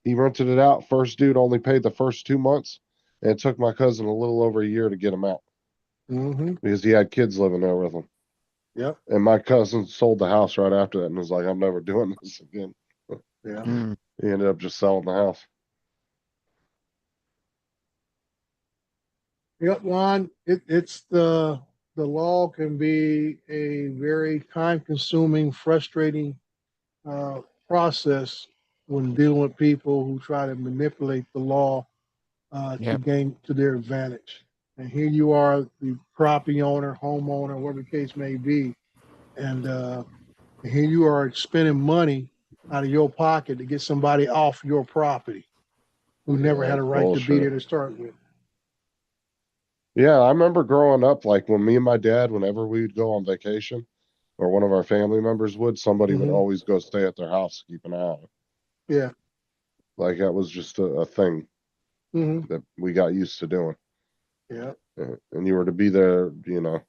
he rented it out. First dude only paid the first 2 months, and it took my cousin a little over a year to get him out Mm-hmm. because he had kids living there with him. Yep. And my cousin sold the house right after that and was like, I'm never doing this again. Yeah. Mm. He ended up just selling the house. Yep, Juan. It's the law can be a very time-consuming, frustrating process when dealing with people who try to manipulate the law to Yep. gain to their advantage. And here you are, the property owner, homeowner, whatever the case may be, and here you are spending money out of your pocket to get somebody off your property who never Yeah, had a right to be bullshit. there to start with. Yeah, I remember growing up, like when me and my dad, whenever we'd go on vacation, or one of our family members would, somebody would Mhm. always go stay at their house, keep an eye on it. Yeah. Like that was just a thing Hmm. that we got used to doing. Yeah. And you were to be there, you know,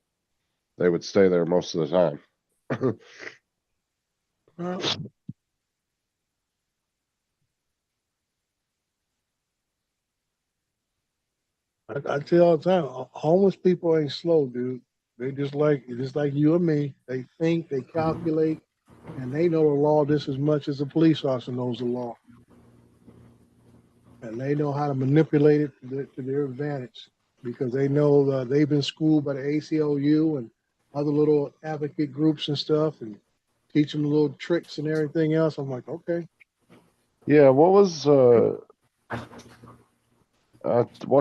they would stay there most of the time. Well, I tell all the time, homeless people ain't slow, dude. They just like you and me. They think, they calculate, and they know the law just as much as a police officer knows the law. And they know how to manipulate it to their advantage because they know they've been schooled by the ACLU and other little advocate groups and stuff, and teach them little tricks and everything else. I'm like, okay. Yeah, what was well,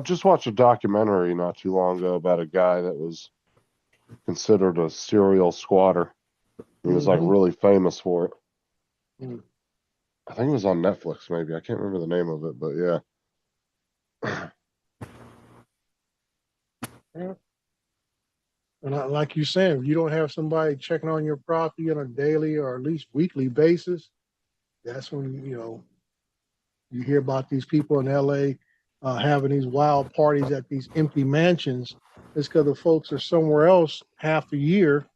just watched a documentary not too long ago about a guy that was considered a serial squatter. He was like Mhm. really famous for it. Mm. I think it was on Netflix, maybe. I can't remember the name of it, but yeah. Yeah. And like you said, if you don't have somebody checking on your property on a daily or at least weekly basis, that's when, you hear about these people in LA having these wild parties at these empty mansions. It's because the folks are somewhere else half the year.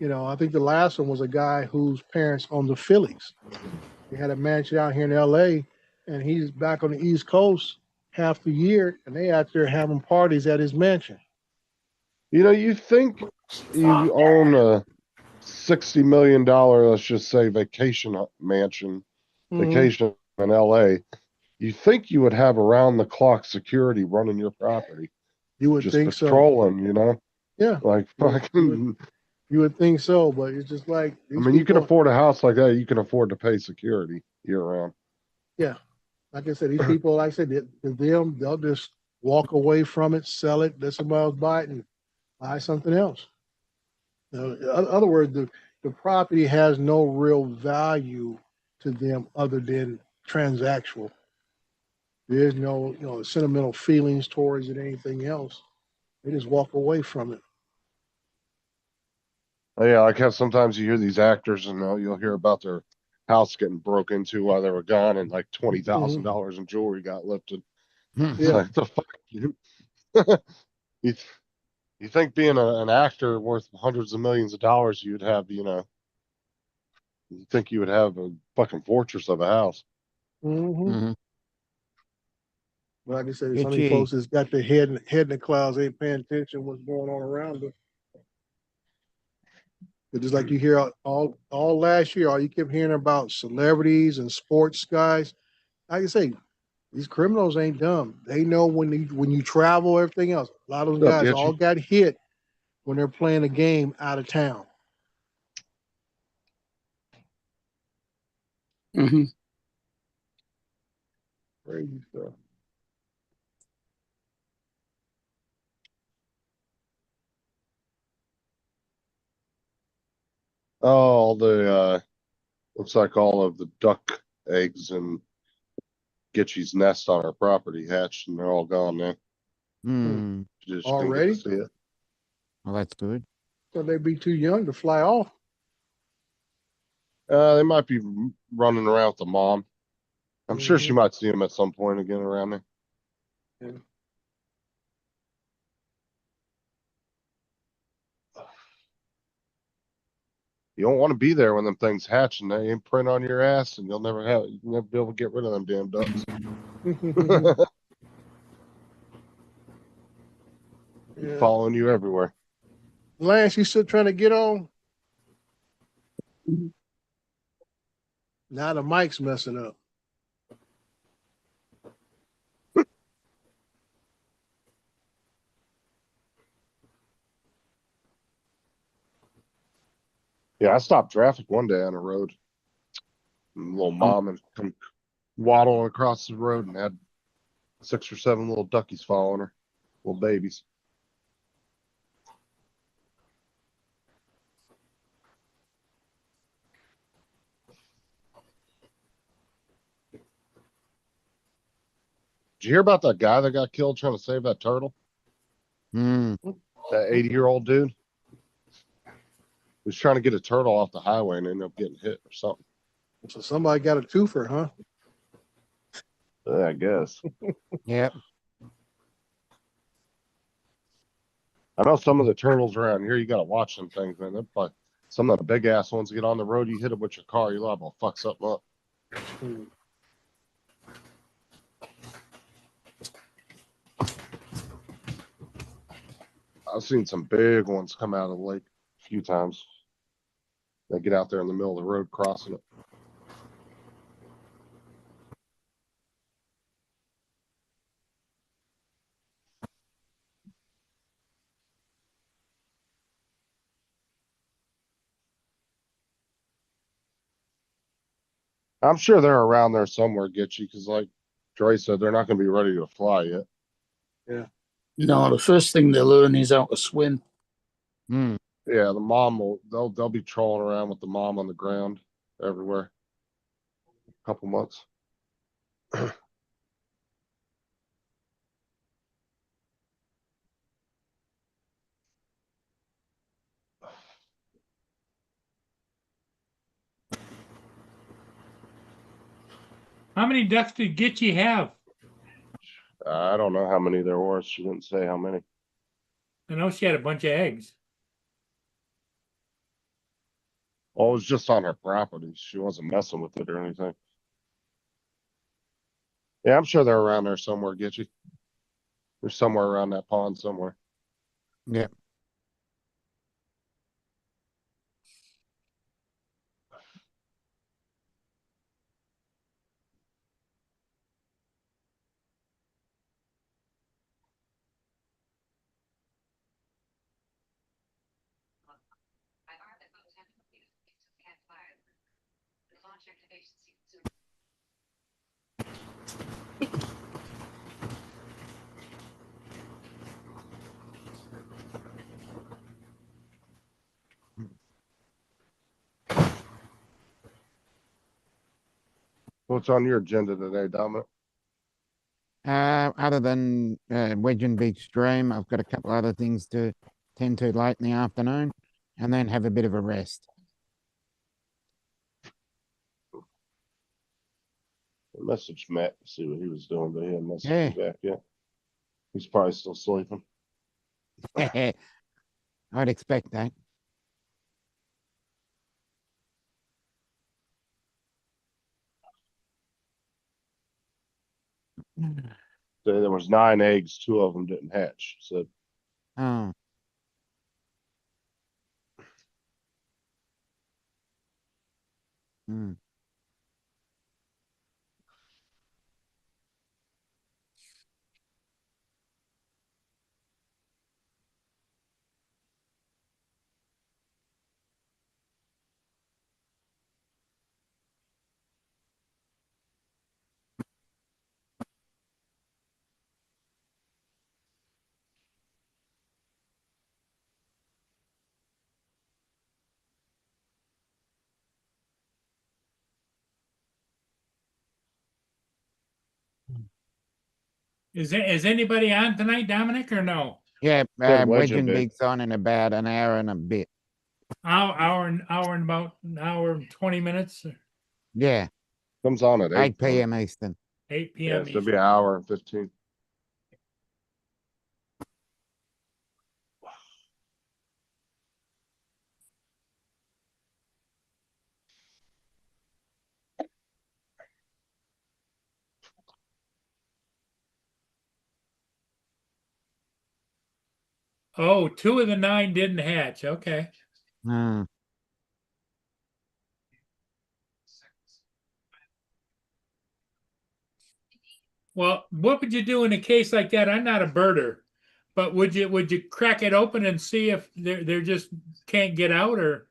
I think the last one was a guy whose parents owned the Phillies. He had a mansion out here in LA, and he's back on the East Coast half the year, and they out there having parties at his mansion. You know, you think you own a $60 million, let's just say, vacation mansion, Mm-hmm. vacation in LA. You think you would have around the clock security running your property, You would just think so. patrolling, you know? Yeah, Like you would, fucking, you would think so, but it's just like I these mean, you can people. afford a house like that, you can afford to pay security year round. Yeah, like I said, these people, like I said, to them, they'll just walk away from it, sell it, let somebody else buy it, and buy something else. In other words, the property has no real value to them other than transactional. There's no, sentimental feelings towards it, anything else. They just walk away from it. Yeah, like how sometimes you hear these actors and you'll hear about their house getting broke into while they were gone and like $20,000 in jewelry got lifted. It's Yeah. like the fuck you, you, you think being an actor worth hundreds of millions of dollars, you'd have, you think you would have a fucking fortress of a house. Mm-hmm. Mhm. Like I said, some of these Itchy. folks that's got their head in the clouds, ain't paying attention what's going on around them. But just like you hear all last year, all you kept hearing about celebrities and sports guys. Like I say, these criminals ain't dumb. They know when you travel, everything else. A lot of those What's up, guys all Itchy? got hit when they're playing a game out of town. Hmm. Crazy stuff. Oh, all the looks like all of the duck eggs and Gitchy's nest on our property hatched, and they're all gone now. Hmm. You just didn't get Already? to see it. Well, that's good. So they'd be too young to fly off. They might be running around with the mom. I'm sure she Mhm. might see him at some point again around there. Yeah. You don't want to be there when them things hatch and they imprint on your ass, and you'll never be able to get rid of them damn ducks. Yeah. Following you everywhere. Lance, you still trying to get on? Now the mic's messing up. Yeah, I stopped traffic one day on the road. And little mom and come waddling across the road and had 6 or 7 little duckies following her, little babies. Did you hear about that guy that got killed trying to save that turtle? Hmm. That 80-year-old dude? He was trying to get a turtle off the highway and ended up getting hit or something. So somebody got a twofer, huh? Yeah, I guess. Yep. I know some of the turtles around here, you gotta watch them things, man. They're like some of the big ass ones get on the road, you hit them with your car, you're liable to fuck something up. Hmm. I've seen some big ones come out of the lake a few times. They get out there in the middle of the road crossing it. I'm sure they're around there somewhere, get you, because like Dre said, they're not gonna be ready to fly yet. No, the first thing they learn is how to swim. Hmm. Yeah, the mom will they'll be trolling around with the mom on the ground everywhere. A couple months. How many ducks did Gitchy have? I don't know how many there were. She didn't say how many. I know she had a bunch of eggs. Well, it was just on her property. She wasn't messing with it or anything. Yeah, I'm sure they're around there somewhere, Gitchy. They're somewhere around that pond somewhere. Yep. What's on your agenda today, Dominic? Other than Wedge Beach Stream, I've got a couple other things to tend to late in the afternoon, and then have a bit of a rest. I messaged Matt to see what he was doing, but he hadn't messaged Yeah. me back yet. He's probably still sleeping. I'd expect that. So there was 9 eggs, 2 of them didn't hatch. So Oh. Hmm. Is anybody on tonight, Dominic, or no? Yeah, Wedge Wedge will and be. Big's on in about an hour and a bit. Hour and about an hour and 20 minutes, Yeah, Comes on at 8 8. p.m. Eastern. 8 Yeah, p.m. so it'll be an hour and 15. Oh, 2 of the 9 didn't hatch. Okay. Hmm. Well, what would you do in a case like that? I'm not a birder, but would you crack it open and see if they're just can't get out, or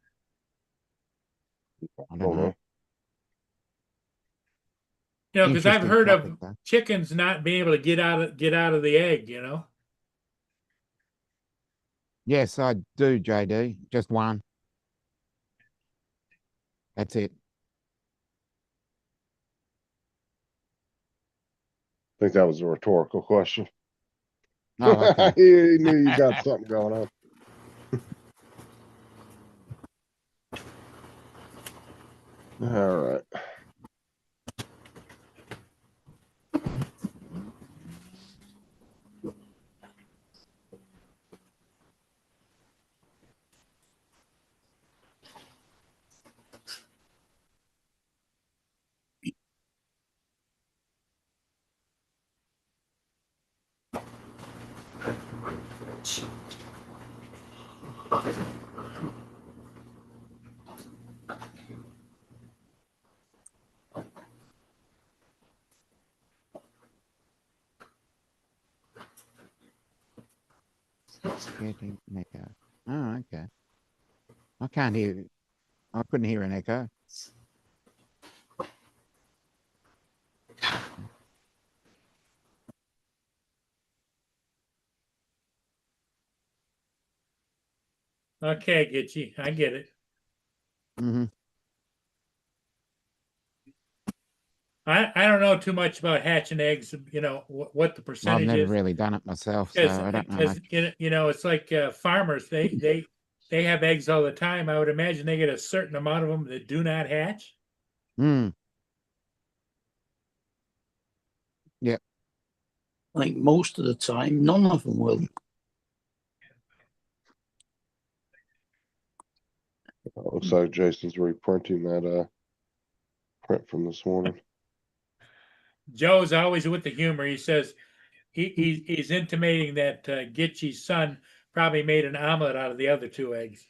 I I don't don't know. know. because I've Interesting heard topic, of though. chickens not being able to get out of the egg, you know? Yes, I do, JD. Just one. That's it. I think that was a rhetorical question. Oh, okay. He knew you got something going on. All right. Getting an echo. Oh, okay. I can't hear. I couldn't hear an echo. Okay, Gitchy, I get it. Mm-hmm. I don't know too much about hatching eggs. You know what the I've percentage never is. really done it myself, so I don't know much. You know it's like farmers. They have eggs all the time. I would imagine they get a certain amount of them that do not hatch. Hmm. Yep. I think most of the time, none of them will. Looks like Jason's reprinting that print from this morning. Joe's always with the humor. He says he's intimating that Gitchy's son probably made an omelet out of the other 2 eggs.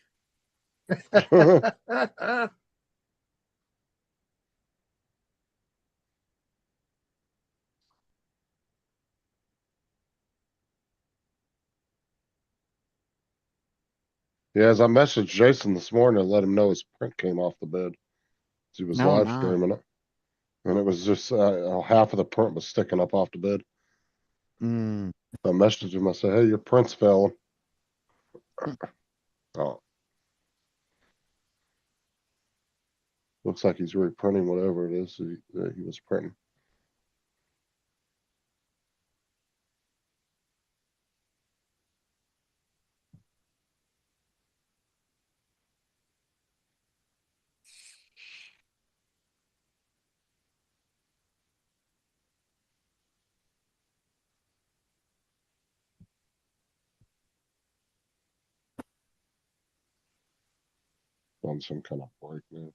Yeah, as I messaged Jason this morning to let him know his print came off the bed. He was No, live no. streaming it. And it was just half of the print was sticking up off the bed. Hmm. I messaged him. I said, "Hey, your print's fell." Oh, looks like he's reprinting whatever it is that he was printing. On some kind of break now.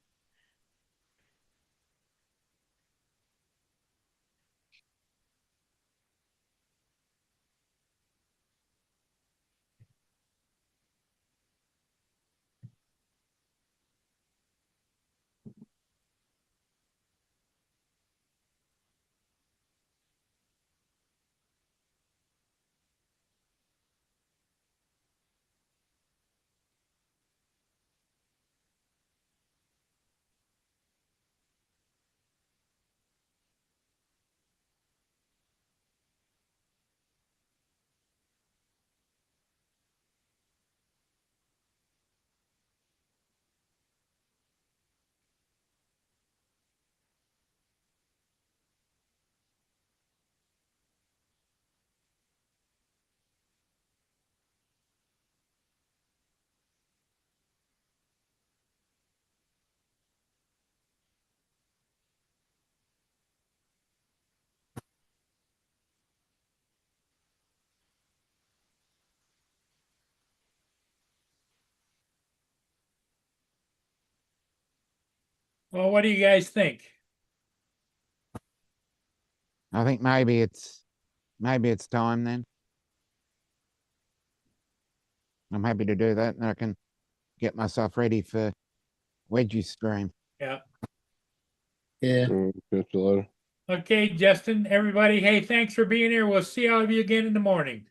Well, what do you guys think? I think maybe it's time then. I'm happy to do that, and I can get myself ready for wedgie stream. Yeah. Yeah. Catch you later. Okay, Justin, everybody, hey, thanks for being here. We'll see all of you again in the morning.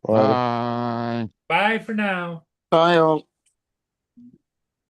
All right. Bye. Bye for now. Bye all.